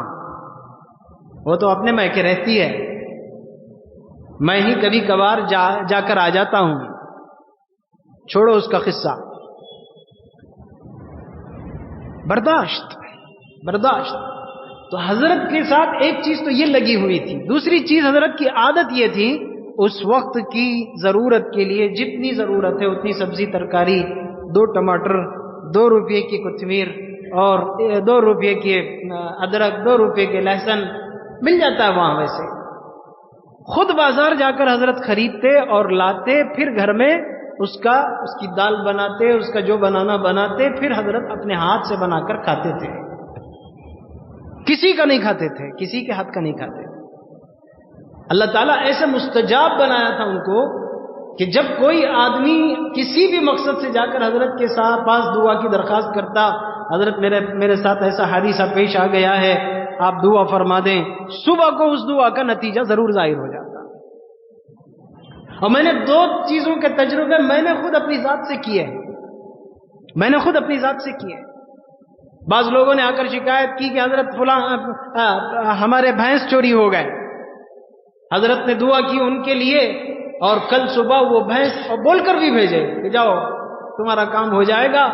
وہ تو اپنے میکے رہتی ہے، میں ہی کبھی کبھار جا کر آ جاتا ہوں. چھوڑو اس کا قصہ. برداشت. تو حضرت کے ساتھ ایک چیز تو یہ لگی ہوئی تھی. دوسری چیز حضرت کی عادت یہ تھی، اس وقت کی ضرورت کے لیے جتنی ضرورت ہے اتنی سبزی ترکاری، 2 ٹماٹر، 2 روپے کی کوتمیر اور 2 روپے کے ادرک، 2 روپے کے لہسن مل جاتا ہے وہاں. ویسے خود بازار جا کر حضرت خریدتے اور لاتے، پھر گھر میں اس کی دال بناتے، اس کا جو بنانا بناتے، پھر حضرت اپنے ہاتھ سے بنا کر کھاتے تھے. کسی کا نہیں کھاتے تھے، کسی کے ہاتھ کا نہیں کھاتے. اللہ تعالیٰ ایسے مستجاب بنایا تھا ان کو کہ جب کوئی آدمی کسی بھی مقصد سے جا کر حضرت کے پاس دعا کی درخواست کرتا، حضرت میرے ساتھ ایسا حادثہ پیش آ گیا ہے، آپ دعا فرما دیں، صبح کو اس دعا کا نتیجہ ضرور ظاہر ہو جاتا. اور میں نے 2 چیزوں کے تجربے میں نے خود اپنی ذات سے کیے. بعض لوگوں نے آ کر شکایت کی کہ حضرت فلاں ہمارے بھینس چوری ہو گئے. حضرت نے دعا کی ان کے لیے اور کل صبح وہ بھینس اور بول کر بھی بھیجے کہ جاؤ تمہارا کام ہو جائے گا،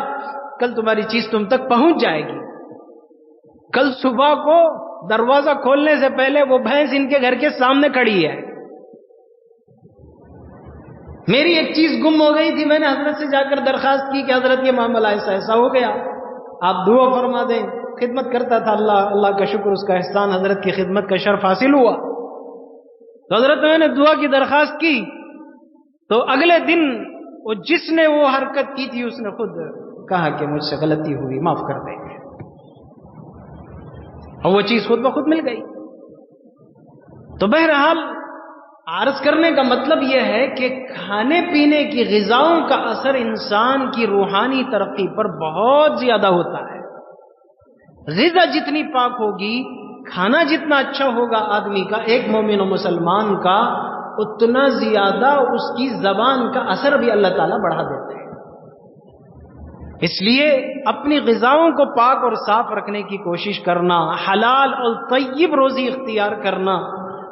کل تمہاری چیز تم تک پہنچ جائے گی. کل صبح کو دروازہ کھولنے سے پہلے وہ بھینس ان کے گھر کے سامنے کھڑی ہے. میری ایک چیز گم ہو گئی تھی، میں نے حضرت سے جا کر درخواست کی کہ حضرت یہ معاملہ ایسا ہو گیا، آپ دعا فرما دیں۔ خدمت کرتا تھا، اللہ کا شکر، اس کا احسان، حضرت کی خدمت کا شرف حاصل ہوا۔ تو حضرت میں نے دعا کی درخواست کی، تو اگلے دن وہ جس نے وہ حرکت کی تھی اس نے خود کہا کہ مجھ سے غلطی ہوئی، معاف کر دیں، اور وہ چیز خود بخود مل گئی۔ تو بہرحال عرض کرنے کا مطلب یہ ہے کہ کھانے پینے کی غذاؤں کا اثر انسان کی روحانی ترقی پر بہت زیادہ ہوتا ہے۔ غذا جتنی پاک ہوگی، کھانا جتنا اچھا ہوگا آدمی کا، ایک مومن و مسلمان کا، اتنا زیادہ اس کی زبان کا اثر بھی اللہ تعالیٰ بڑھا دیتے ہیں۔ اس لیے اپنی غذاؤں کو پاک اور صاف رکھنے کی کوشش کرنا، حلال اور طیب روزی اختیار کرنا۔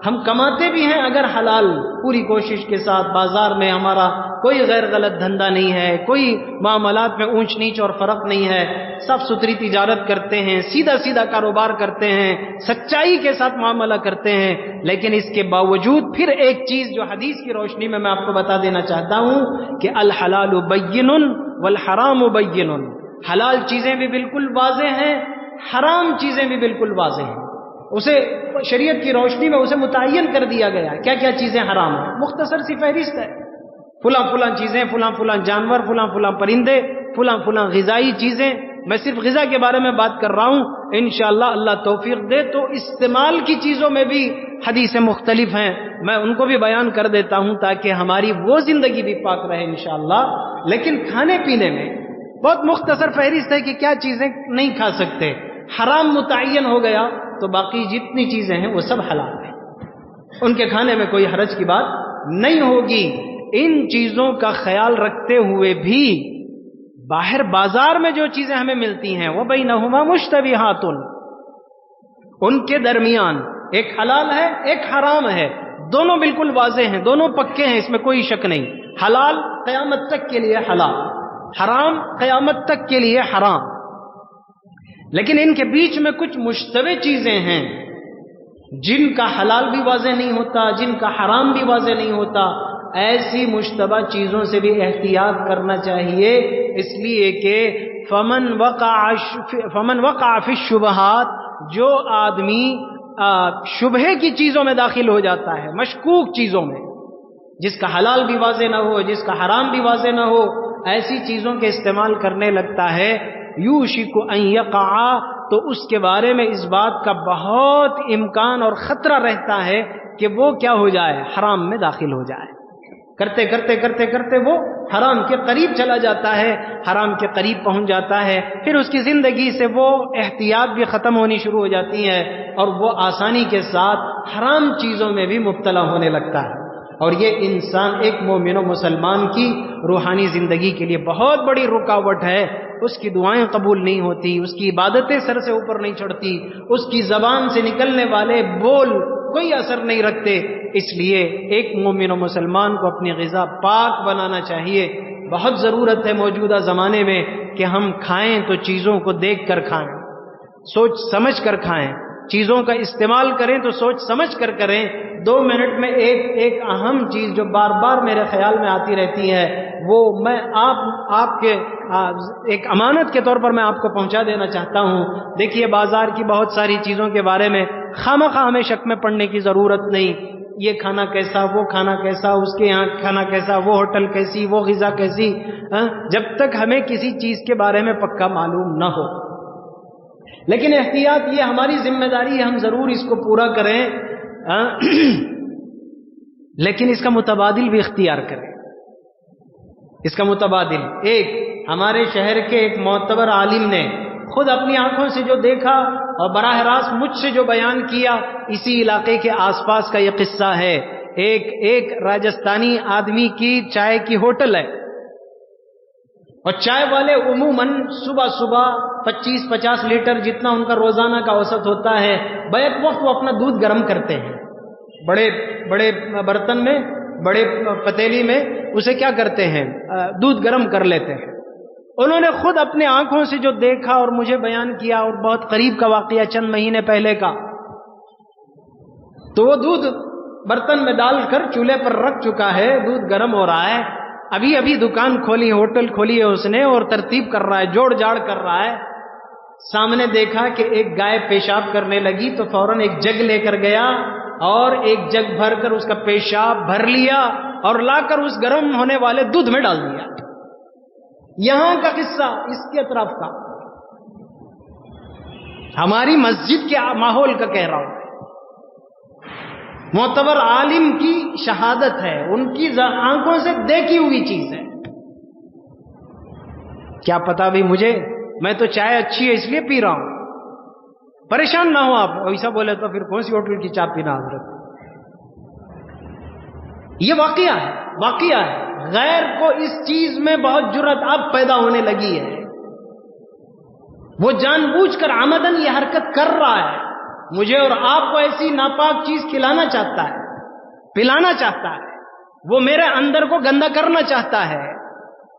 ہم کماتے بھی ہیں اگر حلال، پوری کوشش کے ساتھ، بازار میں ہمارا کوئی غیر غلط دھندا نہیں ہے، کوئی معاملات میں اونچ نیچ اور فرق نہیں ہے، صاف ستھری تجارت کرتے ہیں، سیدھا کاروبار کرتے ہیں، سچائی کے ساتھ معاملہ کرتے ہیں۔ لیکن اس کے باوجود پھر ایک چیز جو حدیث کی روشنی میں آپ کو بتا دینا چاہتا ہوں کہ الحلال بین والحرام بین، حلال چیزیں بھی بالکل واضح ہیں، حرام چیزیں بھی بالکل واضح ہیں۔ اسے شریعت کی روشنی میں اسے متعین کر دیا گیا کیا کیا چیزیں حرام ہیں، مختصر سی فہرست ہے، فلاں چیزیں، فلاں جانور، فلاں پرندے، فلاں غذائی چیزیں۔ میں صرف غذا کے بارے میں بات کر رہا ہوں، انشاءاللہ اللہ توفیق دے تو استعمال کی چیزوں میں بھی حدیثیں مختلف ہیں، میں ان کو بھی بیان کر دیتا ہوں تاکہ ہماری وہ زندگی بھی پاک رہے انشاءاللہ۔ لیکن کھانے پینے میں بہت مختصر فہرست ہے کہ کیا چیزیں نہیں کھا سکتے، حرام متعین ہو گیا تو باقی جتنی چیزیں ہیں وہ سب حلال ہیں، ان کے کھانے میں کوئی حرج کی بات نہیں ہوگی۔ ان چیزوں کا خیال رکھتے ہوئے بھی باہر بازار میں جو چیزیں ہمیں ملتی ہیں وہ بینہما مشتبہات، ان کے درمیان ایک حلال ہے ایک حرام ہے، دونوں بالکل واضح ہیں، دونوں پکے ہیں، اس میں کوئی شک نہیں۔ حلال قیامت تک کے لیے حلال، حرام قیامت تک کے لیے حرام، لیکن ان کے بیچ میں کچھ مشتبہ چیزیں ہیں جن کا حلال بھی واضح نہیں ہوتا، جن کا حرام بھی واضح نہیں ہوتا۔ ایسی مشتبہ چیزوں سے بھی احتیاط کرنا چاہیے، اس لیے کہ فمن وقع فی الشبہات، جو آدمی شبہے کی چیزوں میں داخل ہو جاتا ہے، مشکوک چیزوں میں، جس کا حلال بھی واضح نہ ہو، جس کا حرام بھی واضح نہ ہو، ایسی چیزوں کے استعمال کرنے لگتا ہے، یوشک ان یقع، تو اس کے بارے میں اس بات کا بہت امکان اور خطرہ رہتا ہے کہ وہ کیا ہو جائے، حرام میں داخل ہو جائے۔ کرتے وہ حرام کے قریب چلا جاتا ہے، حرام کے قریب پہنچ جاتا ہے، پھر اس کی زندگی سے وہ احتیاط بھی ختم ہونی شروع ہو جاتی ہے اور وہ آسانی کے ساتھ حرام چیزوں میں بھی مبتلا ہونے لگتا ہے۔ اور یہ انسان ایک مومن و مسلمان کی روحانی زندگی کے لیے بہت بڑی رکاوٹ ہے، اس کی دعائیں قبول نہیں ہوتی، اس کی عبادتیں سر سے اوپر نہیں چڑھتی، اس کی زبان سے نکلنے والے بول کوئی اثر نہیں رکھتے۔ اس لیے ایک مومن و مسلمان کو اپنی غذا پاک بنانا چاہیے۔ بہت ضرورت ہے موجودہ زمانے میں کہ ہم کھائیں تو چیزوں کو دیکھ کر کھائیں، سوچ سمجھ کر کھائیں، چیزوں کا استعمال کریں تو سوچ سمجھ کر کریں۔ 2 منٹ میں ایک اہم چیز جو بار بار میرے خیال میں آتی رہتی ہے، وہ میں آپ کے ایک امانت کے طور پر میں آپ کو پہنچا دینا چاہتا ہوں۔ دیکھیے بازار کی بہت ساری چیزوں کے بارے میں خواہ ہمیں شک میں پڑنے کی ضرورت نہیں، یہ کھانا کیسا، وہ کھانا کیسا، اس کے یہاں کھانا کیسا، وہ ہوٹل کیسی، وہ غذا کیسی، جب تک ہمیں کسی چیز کے بارے میں پکا معلوم نہ ہو۔ لیکن احتیاط یہ ہماری ذمہ داری ہے، ہم ضرور اس کو پورا کریں، لیکن اس کا متبادل بھی اختیار کریں۔ اس کا متبادل، ایک ہمارے شہر کے ایک معتبر عالم نے خود اپنی آنکھوں سے جو دیکھا اور براہ راست مجھ سے جو بیان کیا، اسی علاقے کے آس پاس کا یہ قصہ ہے۔ ایک راجستھانی آدمی کی چائے کی ہوٹل ہے، اور چائے والے عموماً صبح 25-50 لیٹر جتنا ان کا روزانہ کا اوسط ہوتا ہے، بیک وقت وہ اپنا دودھ گرم کرتے ہیں، بڑے برتن میں، بڑے پتیلی میں اسے کیا کرتے ہیں، دودھ گرم کر لیتے ہیں۔ انہوں نے خود اپنے آنکھوں سے جو دیکھا اور مجھے بیان کیا، اور بہت قریب کا واقعہ چند مہینے پہلے کا، تو وہ دودھ برتن میں ڈال کر چولہے پر رکھ چکا ہے، دودھ گرم ہو رہا ہے، ابھی ابھی دکان کھولی، ہوٹل کھولی ہے اس نے، اور ترتیب کر رہا ہے، جوڑ جاڑ کر رہا ہے. سامنے دیکھا کہ ایک گائے پیشاب کرنے لگی تو فوراً ایک جگ لے کر گیا اور ایک جگ بھر کر اس کا پیشاب بھر لیا اور لا کر اس گرم ہونے والے دودھ میں ڈال دیا. یہاں کا قصہ، اس کے اطراف کا، ہماری مسجد کے ماحول کا کہہ رہا ہوں. معتبر عالم کی شہادت ہے، ان کی آنکھوں سے دیکھی ہوئی چیز ہے. کیا پتا بھی مجھے، میں تو چائے اچھی ہے اس لیے پی رہا ہوں. پریشان نہ ہو آپ، ایسا بولے تو پھر کون سی ہوٹل کی چائے پینا حضرت. یہ واقعہ ہے. غیر کو اس چیز میں بہت جرأت اب پیدا ہونے لگی ہے. وہ جان بوجھ کر عمدن یہ حرکت کر رہا ہے، مجھے اور آپ کو ایسی ناپاک چیز کھلانا چاہتا ہے، پلانا چاہتا ہے. وہ میرے اندر کو گندا کرنا چاہتا ہے.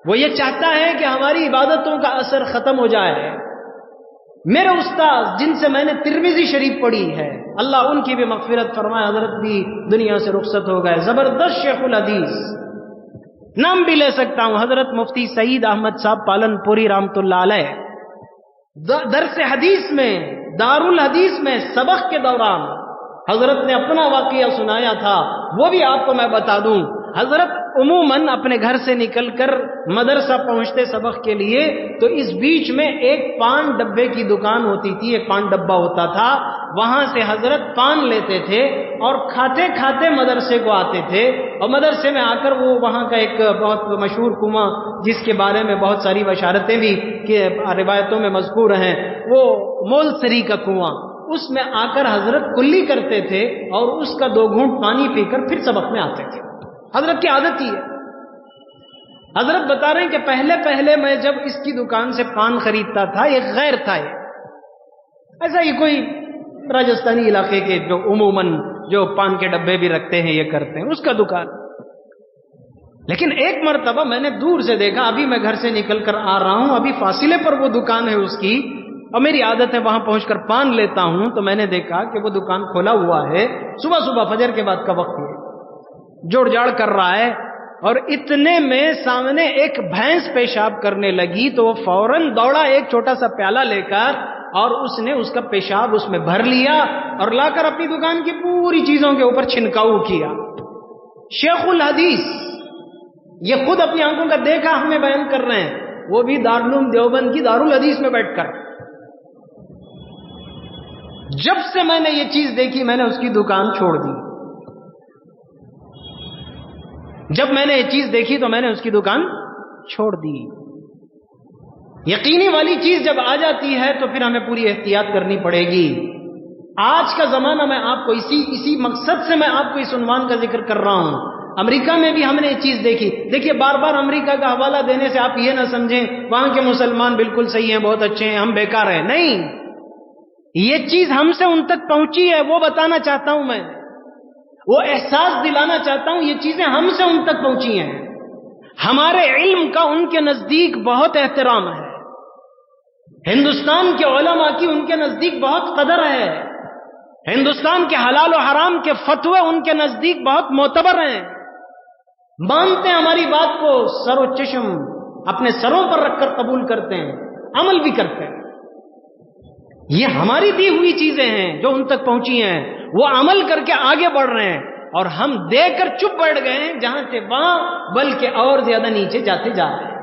وہ یہ چاہتا ہے کہ ہماری عبادتوں کا اثر ختم ہو جائے. میرے استاد جن سے میں نے ترمذی شریف پڑھی ہے، اللہ ان کی بھی مغفرت فرمائے، حضرت بھی دنیا سے رخصت ہو گئے. زبردست شیخ الحدیث، نام بھی لے سکتا ہوں، حضرت مفتی سعید احمد صاحب پالن پوری رحمت اللہ علیہ. درس حدیث میں، دارالحدیث میں سبق کے دوران حضرت نے اپنا واقعہ سنایا تھا، وہ بھی آپ کو میں بتا دوں. حضرت عموماً اپنے گھر سے نکل کر مدرسہ پہنچتے سبق کے لیے تو اس بیچ میں ایک پان ڈبے کی دکان ہوتی تھی، ایک پان ڈبہ ہوتا تھا، وہاں سے حضرت پان لیتے تھے اور کھاتے کھاتے مدرسے کو آتے تھے. اور مدرسے میں آ کر وہ وہاں کا ایک بہت مشہور کنواں جس کے بارے میں بہت ساری بشارتیں بھی کہ روایتوں میں مذکور ہیں، وہ مول سری کا کنواں، اس میں آ کر حضرت کلی کرتے تھے اور اس کا 2 گھونٹ پانی پی کر پھر سبق میں آتے تھے. حضرت کی عادت ہی ہے. حضرت بتا رہے ہیں کہ پہلے میں جب اس کی دکان سے پان خریدتا تھا، یہ غیر تھا، ایسا ہی کوئی راجستھانی علاقے کے جو عموماً جو پان کے ڈبے بھی رکھتے ہیں یہ کرتے ہیں، اس کا دکان. لیکن ایک مرتبہ میں نے دور سے دیکھا، ابھی میں گھر سے نکل کر آ رہا ہوں، ابھی فاصلے پر وہ دکان ہے اس کی، اور میری عادت ہے وہاں پہنچ کر پان لیتا ہوں. تو میں نے دیکھا کہ وہ دکان کھولا ہوا ہے، صبح فجر کے بعد کا وقت ہے، جوڑ جاڑ کر رہا ہے. اور اتنے میں سامنے ایک بھینس پیشاب کرنے لگی تو وہ فوراً دوڑا ایک چھوٹا سا پیالہ لے کر اور اس نے اس کا پیشاب اس میں بھر لیا اور لا کر اپنی دکان کی پوری چیزوں کے اوپر چھنکاؤ کیا. شیخ الحدیث یہ خود اپنی آنکھوں کا دیکھا ہمیں بیان کر رہے ہیں، وہ بھی دارالعلوم دیوبند کی دارالحدیث میں بیٹھ کر. جب سے میں نے یہ چیز دیکھی میں نے اس کی دکان چھوڑ دی. جب میں نے یہ چیز دیکھی تو میں نے اس کی دکان چھوڑ دی. یقینی والی چیز جب آ جاتی ہے تو پھر ہمیں پوری احتیاط کرنی پڑے گی. آج کا زمانہ میں آپ کو اسی مقصد سے میں آپ کو اس عنوان کا ذکر کر رہا ہوں. امریکہ میں بھی ہم نے یہ چیز دیکھی. دیکھیے بار بار امریکہ کا حوالہ دینے سے آپ یہ نہ سمجھیں وہاں کے مسلمان بالکل صحیح ہیں، بہت اچھے ہیں، ہم بیکار ہیں. نہیں، یہ چیز ہم سے ان تک پہنچی ہے، وہ بتانا چاہتا ہوں میں، وہ احساس دلانا چاہتا ہوں. یہ چیزیں ہم سے ان تک پہنچی ہیں. ہمارے علم کا ان کے نزدیک بہت احترام ہے، ہندوستان کے علماء کی ان کے نزدیک بہت قدر ہے، ہندوستان کے حلال و حرام کے فتوے ان کے نزدیک بہت معتبر ہیں. مانتے ہیں ہماری بات کو، سر و چشم اپنے سروں پر رکھ کر قبول کرتے ہیں، عمل بھی کرتے ہیں. یہ ہماری دی ہوئی چیزیں ہیں جو ان تک پہنچی ہیں، وہ عمل کر کے آگے بڑھ رہے ہیں اور ہم دیکھ کر چپ بیٹھ گئے ہیں، جہاں سے وہاں بلکہ اور زیادہ نیچے جاتے جا رہے ہیں.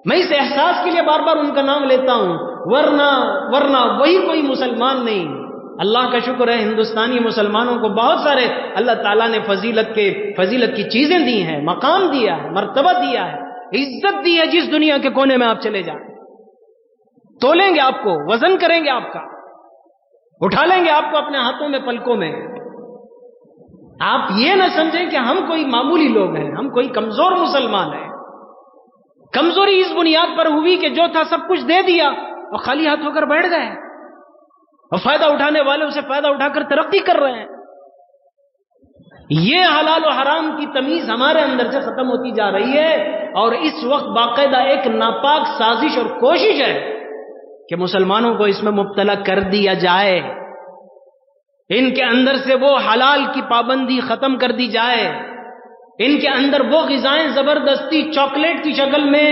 میں اس احساس کے لیے بار بار ان کا نام لیتا ہوں، ورنہ وہی کوئی مسلمان نہیں. اللہ کا شکر ہے ہندوستانی مسلمانوں کو بہت سارے اللہ تعالیٰ نے فضیلت کی چیزیں دی ہیں، مقام دیا ہے، مرتبہ دیا ہے، عزت دی ہے. جس دنیا کے کونے میں آپ چلے جائیں تولیں گے آپ کو، وزن کریں گے آپ کا، اٹھا لیں گے آپ کو اپنے ہاتھوں میں، پلکوں میں. آپ یہ نہ سمجھیں کہ ہم کوئی معمولی لوگ ہیں، ہم کوئی کمزور مسلمان ہیں. کمزوری اس بنیاد پر ہوئی کہ جو تھا سب کچھ دے دیا اور خالی ہاتھ ہو کر بیٹھ گئے، اور فائدہ اٹھانے والے اسے فائدہ اٹھا کر ترقی کر رہے ہیں. یہ حلال و حرام کی تمیز ہمارے اندر سے ختم ہوتی جا رہی ہے، اور اس وقت باقاعدہ ایک ناپاک سازش اور کوشش ہے کہ مسلمانوں کو اس میں مبتلا کر دیا جائے. ان کے اندر سے وہ حلال کی پابندی ختم کر دی جائے، ان کے اندر وہ غذائیں زبردستی چاکلیٹ کی شکل میں،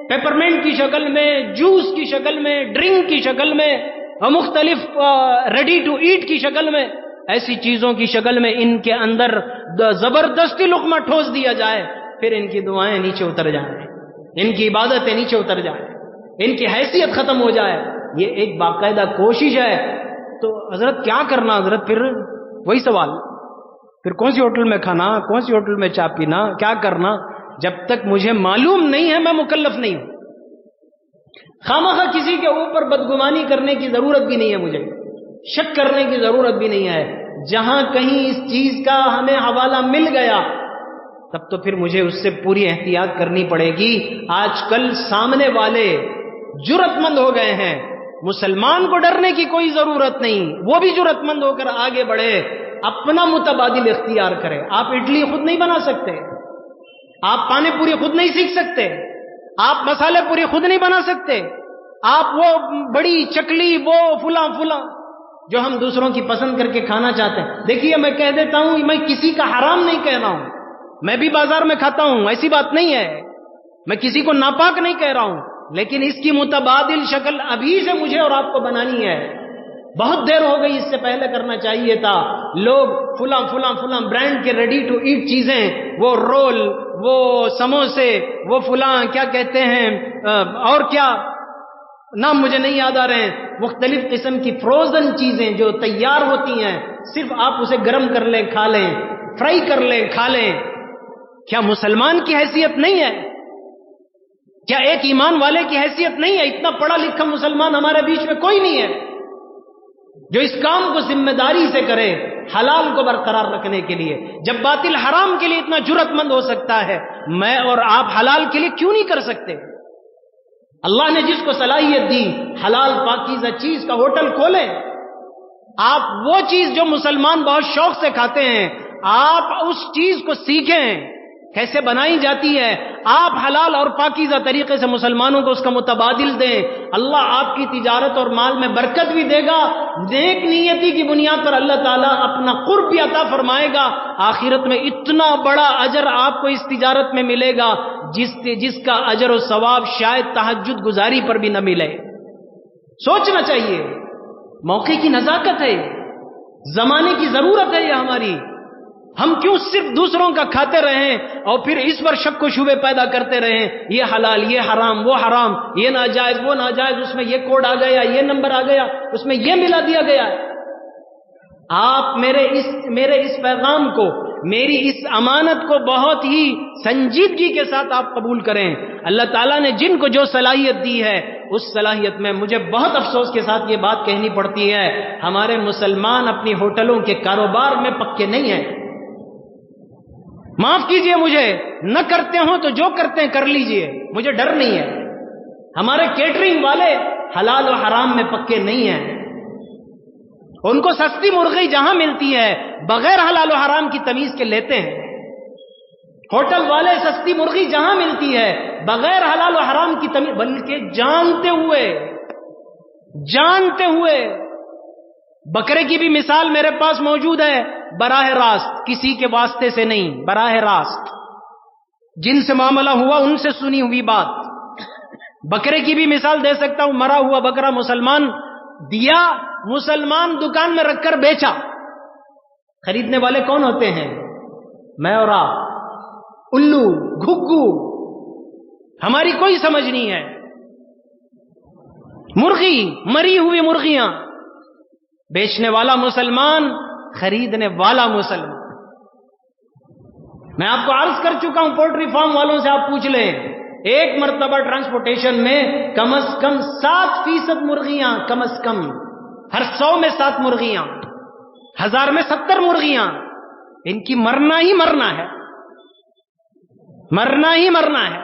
پیپرمنٹ کی شکل میں، جوس کی شکل میں، ڈرنک کی شکل میں، اور مختلف ریڈی ٹو ایٹ کی شکل میں، ایسی چیزوں کی شکل میں ان کے اندر زبردستی لقمہ ٹھوس دیا جائے، پھر ان کی دعائیں نیچے اتر جائیں، ان کی عبادتیں نیچے اتر جائیں، ان کی حیثیت ختم ہو جائے. یہ ایک باقاعدہ کوشش ہے. تو حضرت کیا کرنا؟ حضرت پھر وہی سوال، پھر کون سی ہوٹل میں کھانا، کون سی ہوٹل میں چائے پینا، کیا کرنا؟ جب تک مجھے معلوم نہیں ہے میں مکلف نہیں ہوں. خامخواہ کسی کے اوپر بدگمانی کرنے کی ضرورت بھی نہیں ہے، مجھے شک کرنے کی ضرورت بھی نہیں ہے. جہاں کہیں اس چیز کا ہمیں حوالہ مل گیا تب تو پھر مجھے اس سے پوری احتیاط کرنی پڑے گی. آج کل سامنے والے جرأت مند ہو گئے ہیں، مسلمان کو ڈرنے کی کوئی ضرورت نہیں، وہ بھی جرأت مند ہو کر آگے بڑھے، اپنا متبادل اختیار کرے. آپ اڈلی خود نہیں بنا سکتے، آپ پانی پوری خود نہیں سیکھ سکتے، آپ مسالے پوری خود نہیں بنا سکتے، آپ وہ بڑی چکلی وہ فلاں جو ہم دوسروں کی پسند کر کے کھانا چاہتے ہیں. دیکھیے میں کہہ دیتا ہوں، میں کسی کا حرام نہیں کہہ رہا ہوں، میں بھی بازار میں کھاتا ہوں، ایسی بات نہیں ہے، میں کسی کو ناپاک نہیں کہہ رہا ہوں، لیکن اس کی متبادل شکل ابھی سے مجھے اور آپ کو بنانی ہے. بہت دیر ہو گئی، اس سے پہلے کرنا چاہیے تھا. لوگ فلاں برانڈ کے ریڈی ٹو ایٹ چیزیں، وہ رول، وہ سموسے، وہ فلاں کیا کہتے ہیں اور کیا نام مجھے نہیں یاد آ رہے ہیں، مختلف قسم کی فروزن چیزیں جو تیار ہوتی ہیں، صرف آپ اسے گرم کر لیں کھا لیں، فرائی کر لیں کھا لیں. کیا مسلمان کی حیثیت نہیں ہے؟ کیا ایک ایمان والے کی حیثیت نہیں ہے؟ اتنا پڑھا لکھا مسلمان ہمارے بیچ میں کوئی نہیں ہے جو اس کام کو ذمہ داری سے کرے، حلال کو برقرار رکھنے کے لیے. جب باطل حرام کے لیے اتنا جرأت مند ہو سکتا ہے، میں اور آپ حلال کے لیے کیوں نہیں کر سکتے؟ اللہ نے جس کو صلاحیت دی حلال پاکیزہ چیز کا ہوٹل کھولیں. آپ وہ چیز جو مسلمان بہت شوق سے کھاتے ہیں، آپ اس چیز کو سیکھیں کیسے بنائی جاتی ہے. آپ حلال اور پاکیزہ طریقے سے مسلمانوں کو اس کا متبادل دیں. اللہ آپ کی تجارت اور مال میں برکت بھی دے گا، نیک نیتی کی بنیاد پر اللہ تعالیٰ اپنا قرب بھی عطا فرمائے گا. آخرت میں اتنا بڑا اجر آپ کو اس تجارت میں ملے گا جس کا اجر و ثواب شاید تہجد گزاری پر بھی نہ ملے. سوچنا چاہیے، موقع کی نزاکت ہے، زمانے کی ضرورت ہے یہ ہماری. ہم کیوں صرف دوسروں کا کھاتے رہیں اور پھر اس پر شک و شبے پیدا کرتے رہیں، یہ حلال یہ حرام، وہ حرام، یہ ناجائز وہ ناجائز، اس میں یہ کوڈ آ گیا، یہ نمبر آ گیا، اس میں یہ ملا دیا گیا. آپ میرے اس پیغام کو، میری اس امانت کو بہت ہی سنجیدگی کے ساتھ آپ قبول کریں. اللہ تعالیٰ نے جن کو جو صلاحیت دی ہے، اس صلاحیت میں مجھے بہت افسوس کے ساتھ یہ بات کہنی پڑتی ہے، ہمارے مسلمان اپنی ہوٹلوں کے کاروبار میں پکے نہیں ہیں. معاف کیجئے، مجھے نہ کرتے ہوں تو جو کرتے ہیں کر لیجئے، مجھے ڈر نہیں ہے. ہمارے کیٹرنگ والے حلال و حرام میں پکے نہیں ہیں. ان کو سستی مرغی جہاں ملتی ہے بغیر حلال و حرام کی تمیز کے لیتے ہیں. ہوٹل والے سستی مرغی جہاں ملتی ہے بغیر حلال و حرام کی تمیز، بلکہ جانتے ہوئے. بکرے کی بھی مثال میرے پاس موجود ہے، براہ راست، کسی کے واسطے سے نہیں، براہ راست جن سے معاملہ ہوا ان سے سنی ہوئی بات. بکرے کی بھی مثال دے سکتا ہوں. مرا ہوا بکرا مسلمان دیا، مسلمان دکان میں رکھ کر بیچا. خریدنے والے کون ہوتے ہیں؟ میں اور آپ، الو گھگو، ہماری کوئی سمجھ نہیں ہے. مرغی، مری ہوئی مرغیاں، بیچنے والا مسلمان، خریدنے والا مسلمان. میں آپ کو عرض کر چکا ہوں، پولٹری فارم والوں سے آپ پوچھ لیں، ایک مرتبہ ٹرانسپورٹیشن میں کم از کم 7% مرغیاں، کم از کم ہر 100 میں 7 مرغیاں، 1000 میں 70 مرغیاں. ان کی مرنا ہی مرنا ہے، مرنا ہی مرنا ہے.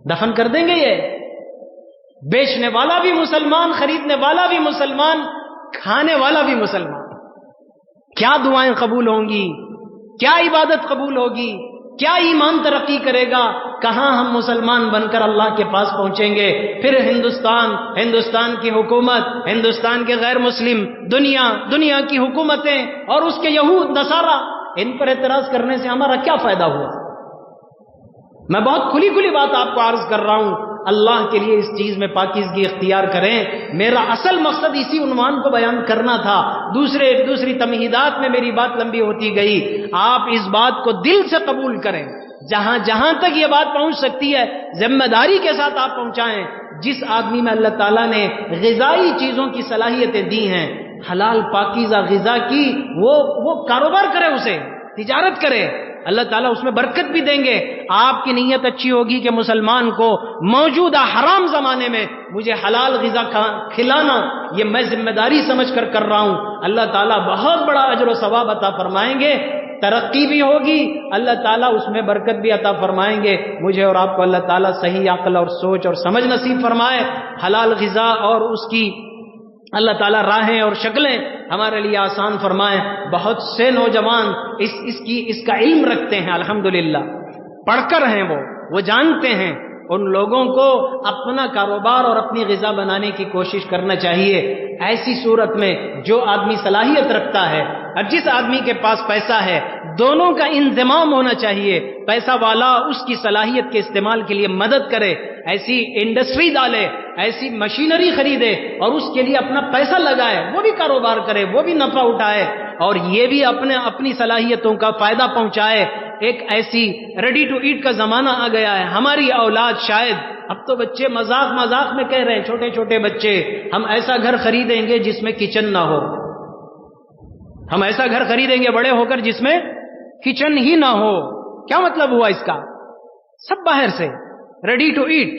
دفن کر دیں گے. یہ بیچنے والا بھی مسلمان، خریدنے والا بھی مسلمان، کھانے والا بھی مسلمان. کیا دعائیں قبول ہوں گی، کیا عبادت قبول ہوگی. کیا ایمان ترقی کرے گا؟ کہاں ہم مسلمان بن کر اللہ کے پاس پہنچیں گے؟ پھر ہندوستان کی حکومت، ہندوستان کے غیر مسلم، دنیا کی حکومتیں اور اس کے یہود نصارہ، ان پر اعتراض کرنے سے ہمارا کیا فائدہ ہوا؟ میں بہت کھلی بات آپ کو عرض کر رہا ہوں، اللہ کے لیے اس چیز میں پاکیزگی اختیار کریں۔ میرا اصل مقصد اسی عنوان کو بیان کرنا تھا، دوسری تمہیدات میں میری بات لمبی ہوتی گئی۔ آپ اس بات کو دل سے قبول کریں، جہاں تک یہ بات پہنچ سکتی ہے ذمہ داری کے ساتھ آپ پہنچائیں۔ جس آدمی میں اللہ تعالیٰ نے غذائی چیزوں کی صلاحیتیں دی ہیں، حلال پاکیزہ غذا کی، وہ کاروبار کرے، اسے تجارت کرے، اللہ تعالیٰ اس میں برکت بھی دیں گے۔ آپ کی نیت اچھی ہوگی کہ مسلمان کو موجودہ حرام زمانے میں مجھے حلال غذا کھلانا، یہ میں ذمہ داری سمجھ کر رہا ہوں، اللہ تعالیٰ بہت بڑا اجر و ثواب عطا فرمائیں گے، ترقی بھی ہوگی، اللہ تعالیٰ اس میں برکت بھی عطا فرمائیں گے۔ مجھے اور آپ کو اللہ تعالیٰ صحیح عقل اور سوچ اور سمجھ نصیب فرمائے، حلال غذا اور اس کی اللہ تعالیٰ راہیں اور شکلیں ہمارے لیے آسان فرمائیں۔ بہت سے نوجوان اس کا علم رکھتے ہیں، الحمدللہ پڑھ کر ہیں، وہ جانتے ہیں۔ ان لوگوں کو اپنا کاروبار اور اپنی غذا بنانے کی کوشش کرنا چاہیے۔ ایسی صورت میں جو آدمی صلاحیت رکھتا ہے اور جس آدمی کے پاس پیسہ ہے، دونوں کا انضمام ہونا چاہیے۔ پیسہ والا اس کی صلاحیت کے استعمال کے لیے مدد کرے، ایسی انڈسٹری ڈالے، ایسی مشینری خریدے اور اس کے لیے اپنا پیسہ لگائے، وہ بھی کاروبار کرے، وہ بھی نفع اٹھائے اور یہ بھی اپنی صلاحیتوں کا فائدہ پہنچائے۔ ایک ایسی ریڈی ٹو ایٹ کا زمانہ آ گیا ہے۔ ہماری اولاد شاید، اب تو بچے مذاق میں کہہ رہے ہیں، چھوٹے بچے، ہم ایسا گھر خریدیں گے جس میں کچن نہ ہو، ہم ایسا گھر خریدیں گے بڑے ہو کر جس میں کچن ہی نہ ہو۔ کیا مطلب ہوا اس کا؟ سب باہر سے ریڈی ٹو ایٹ،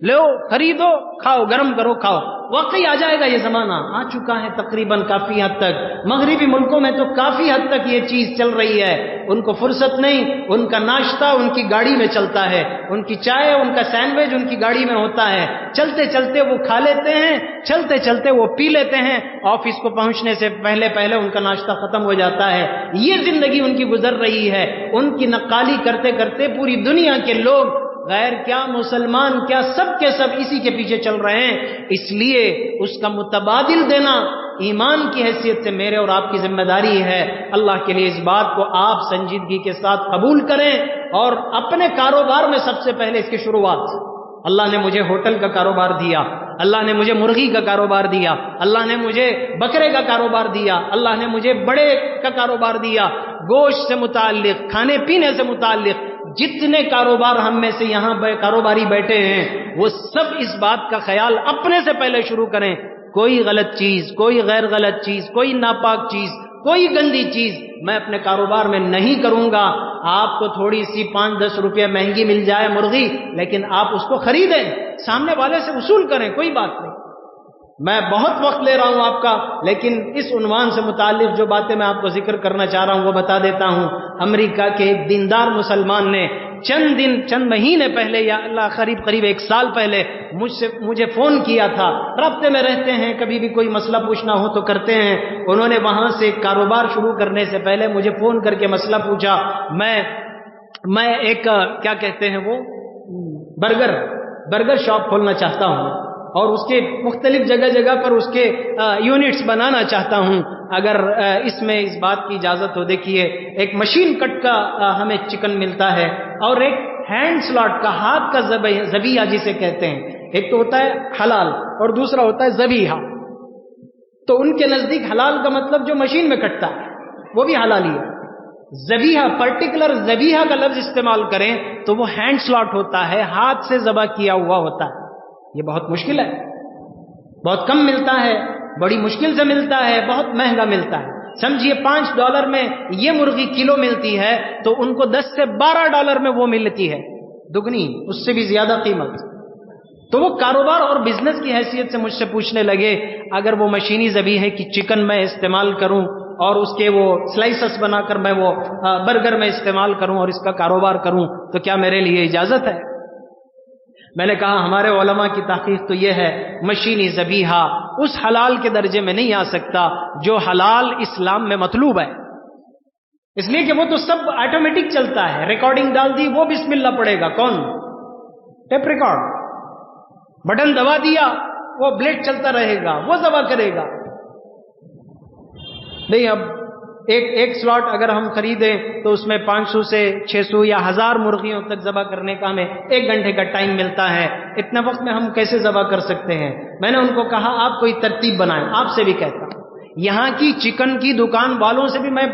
لو خریدو کھاؤ، گرم کرو کھاؤ۔ واقعی آ جائے گا یہ زمانہ، آ چکا ہے تقریباً کافی حد تک۔ مغربی ملکوں میں تو کافی حد تک یہ چیز چل رہی ہے، ان کو فرصت نہیں، ان کا ناشتہ ان کی گاڑی میں چلتا ہے، ان کی چائے، ان کا سینڈوچ ان کی گاڑی میں ہوتا ہے، چلتے وہ کھا لیتے ہیں، چلتے وہ پی لیتے ہیں، آفس کو پہنچنے سے پہلے ان کا ناشتہ ختم ہو جاتا ہے۔ یہ زندگی ان کی گزر رہی ہے، ان کی نقالی کرتے پوری دنیا کے لوگ، غیر کیا مسلمان کیا، سب کے سب اسی کے پیچھے چل رہے ہیں۔ اس لیے اس کا متبادل دینا ایمان کی حیثیت سے میرے اور آپ کی ذمہ داری ہے۔ اللہ کے لیے اس بات کو آپ سنجیدگی کے ساتھ قبول کریں اور اپنے کاروبار میں سب سے پہلے اس کی شروعات۔ اللہ نے مجھے ہوٹل کا کاروبار دیا، اللہ نے مجھے مرغی کا کاروبار دیا، اللہ نے مجھے بکرے کا کاروبار دیا، اللہ نے مجھے بڑے کا کاروبار دیا، گوشت سے متعلق، کھانے پینے سے متعلق جتنے کاروبار ہم میں سے یہاں کاروباری بیٹھے ہیں، وہ سب اس بات کا خیال اپنے سے پہلے شروع کریں۔ کوئی غلط چیز، کوئی غیر غلط چیز، کوئی ناپاک چیز، کوئی گندی چیز میں اپنے کاروبار میں نہیں کروں گا۔ آپ کو تھوڑی سی 5-10 روپے مہنگی مل جائے مرغی، لیکن آپ اس کو خریدیں، سامنے والے سے وصول کریں، کوئی بات نہیں۔ میں بہت وقت لے رہا ہوں آپ کا، لیکن اس عنوان سے متعلق جو باتیں میں آپ کو ذکر کرنا چاہ رہا ہوں وہ بتا دیتا ہوں۔ امریکہ کے ایک دیندار مسلمان نے چند مہینے پہلے، یا اللہ قریب 1 سال پہلے مجھے فون کیا تھا۔ رابطے میں رہتے ہیں، کبھی بھی کوئی مسئلہ پوچھنا ہو تو کرتے ہیں۔ انہوں نے وہاں سے کاروبار شروع کرنے سے پہلے مجھے فون کر کے مسئلہ پوچھا۔ میں ایک کیا کہتے ہیں وہ برگر شاپ کھولنا چاہتا ہوں اور اس کے مختلف جگہ پر اس کے یونٹس بنانا چاہتا ہوں، اگر اس میں اس بات کی اجازت ہو۔ دیکھیے، ایک مشین کٹ کا ہمیں چکن ملتا ہے اور ایک ہینڈ سلاٹ کا، ہاتھ کا ذبیحہ جسے کہتے ہیں۔ ایک تو ہوتا ہے حلال اور دوسرا ہوتا ہے ذبیحہ۔ تو ان کے نزدیک حلال کا مطلب جو مشین میں کٹتا ہے وہ بھی حلال ہی ہے۔ ذبیحہ، پرٹیکولر ذبیحہ کا لفظ استعمال کریں تو وہ ہینڈ سلاٹ ہوتا ہے، ہاتھ سے ذبح کیا ہوا ہوتا ہے۔ یہ بہت مشکل ہے، بہت کم ملتا ہے، بڑی مشکل سے ملتا ہے، بہت مہنگا ملتا ہے۔ سمجھیے $5 میں یہ مرغی کلو ملتی ہے تو ان کو $10 سے $12 میں وہ ملتی ہے، دگنی، اس سے بھی زیادہ قیمت۔ تو وہ کاروبار اور بزنس کی حیثیت سے مجھ سے پوچھنے لگے، اگر وہ مشینی ذبیحے کی چکن میں استعمال کروں اور اس کے وہ سلائسز بنا کر میں وہ برگر میں استعمال کروں اور اس کا کاروبار کروں تو کیا میرے لیے اجازت ہے؟ میں نے کہا ہمارے علماء کی تحقیق تو یہ ہے، مشینی ذبیحہ اس حلال کے درجے میں نہیں آ سکتا جو حلال اسلام میں مطلوب ہے۔ اس لیے کہ وہ تو سب آٹومیٹک چلتا ہے. ریکارڈنگ ڈال دی, وہ بسم اللہ پڑے گا. کون؟ Tape record. بٹن دبا دیا, وہ بلیڈ چلتا رہے گا, وہ ذبح کرے گا. نہیں, اب ایک سلاٹ اگر ہم خریدیں تو اس میں 500 سے 600 یا 1000 مرغیوں تک ذبح کرنے کا ہمیں 1 گھنٹے کا ٹائم ملتا ہے. اتنے وقت میں ہم کیسے ذبح کر سکتے ہیں؟ میں نے ان کو کہا آپ کوئی ترتیب بنائیں. آپ سے بھی کہتا ہوں, یہاں کی چکن کی دکان والوں سے بھی میں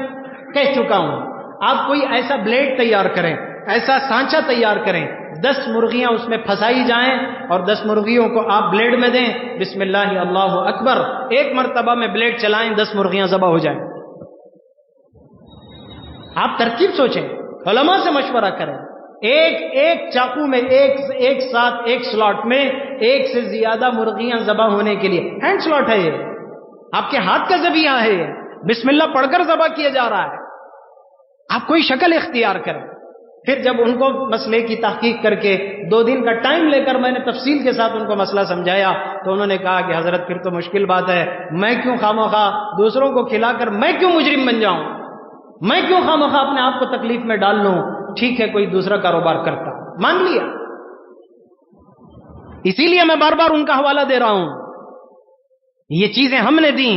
کہہ چکا ہوں, آپ کوئی ایسا بلیڈ تیار کریں, ایسا سانچہ تیار کریں, 10 مرغیاں اس میں پھنسائی جائیں اور 10 مرغیوں کو آپ بلیڈ میں دیں, بسم اللہ اللہ اکبر, 1 مرتبہ میں بلیڈ چلائیں, 10 مرغیاں ذبح ہو جائیں. آپ ترکیب سوچیں, علماء سے مشورہ کریں. ایک چاقو میں ایک ساتھ ایک سلاٹ میں 1 سے زیادہ مرغیاں ذبح ہونے کے لیے. ہینڈ سلاٹ ہے یہ, آپ کے ہاتھ کا ذبیحہ ہے یہ, بسم اللہ پڑھ کر ذبح کیا جا رہا ہے. آپ کوئی شکل اختیار کریں. پھر جب ان کو مسئلے کی تحقیق کر کے 2 دن کا ٹائم لے کر میں نے تفصیل کے ساتھ ان کو مسئلہ سمجھایا تو انہوں نے کہا کہ حضرت پھر تو مشکل بات ہے, میں کیوں خواہ دوسروں کو کھلا کر میں کیوں مجرم بن جاؤں, میں کیوں خواہ اپنے آپ کو تکلیف میں ڈال لوں, ٹھیک ہے کوئی دوسرا کاروبار کرتا. مان لیا. اسی لیے میں بار بار ان کا حوالہ دے رہا ہوں. یہ چیزیں ہم نے دیں,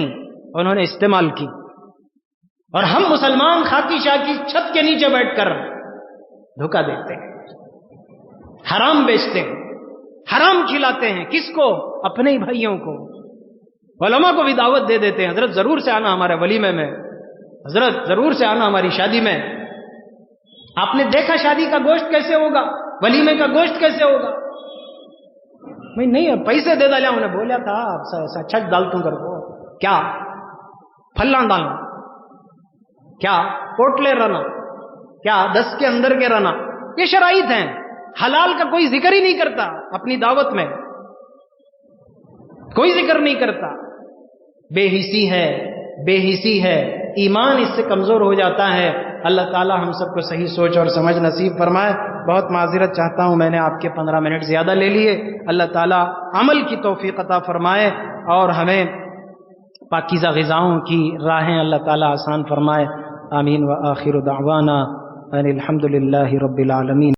انہوں نے استعمال کی, اور ہم مسلمان خاکی شاہ کی چھت کے نیچے بیٹھ کر دھوکہ دیتے ہیں, حرام بیچتے ہیں, حرام کھلاتے ہیں. کس کو؟ اپنے ہی بھائیوں کو. علماء کو بھی دعوت دے دیتے ہیں, حضرت ضرور سے آنا ہمارے ولیمے میں, حضرت ضرور سے آنا ہماری شادی میں. آپ نے دیکھا شادی کا گوشت کیسے ہوگا, ولیمے کا گوشت کیسے ہوگا؟ میں نہیں پیسے دے ڈالیا, انہیں بولا تھا اچھا ڈالتوں کر کو, کیا پھلاں ڈالنا, کیا پوٹلے رنا, کیا 10 کے اندر کے رنا. یہ شرائط ہیں. حلال کا کوئی ذکر ہی نہیں کرتا اپنی دعوت میں, کوئی ذکر نہیں کرتا. بے حسی ہے, ایمان اس سے کمزور ہو جاتا ہے. اللہ تعالی ہم سب کو صحیح سوچ اور سمجھ نصیب فرمائے. بہت معذرت چاہتا ہوں, میں نے آپ کے 15 منٹ زیادہ لے لیے. اللہ تعالی عمل کی توفیق عطا فرمائے اور ہمیں پاکیزہ غذاؤں کی راہیں اللہ تعالی آسان فرمائے. آمین. وآخر دعوانا ان الحمد للہ رب العالمین.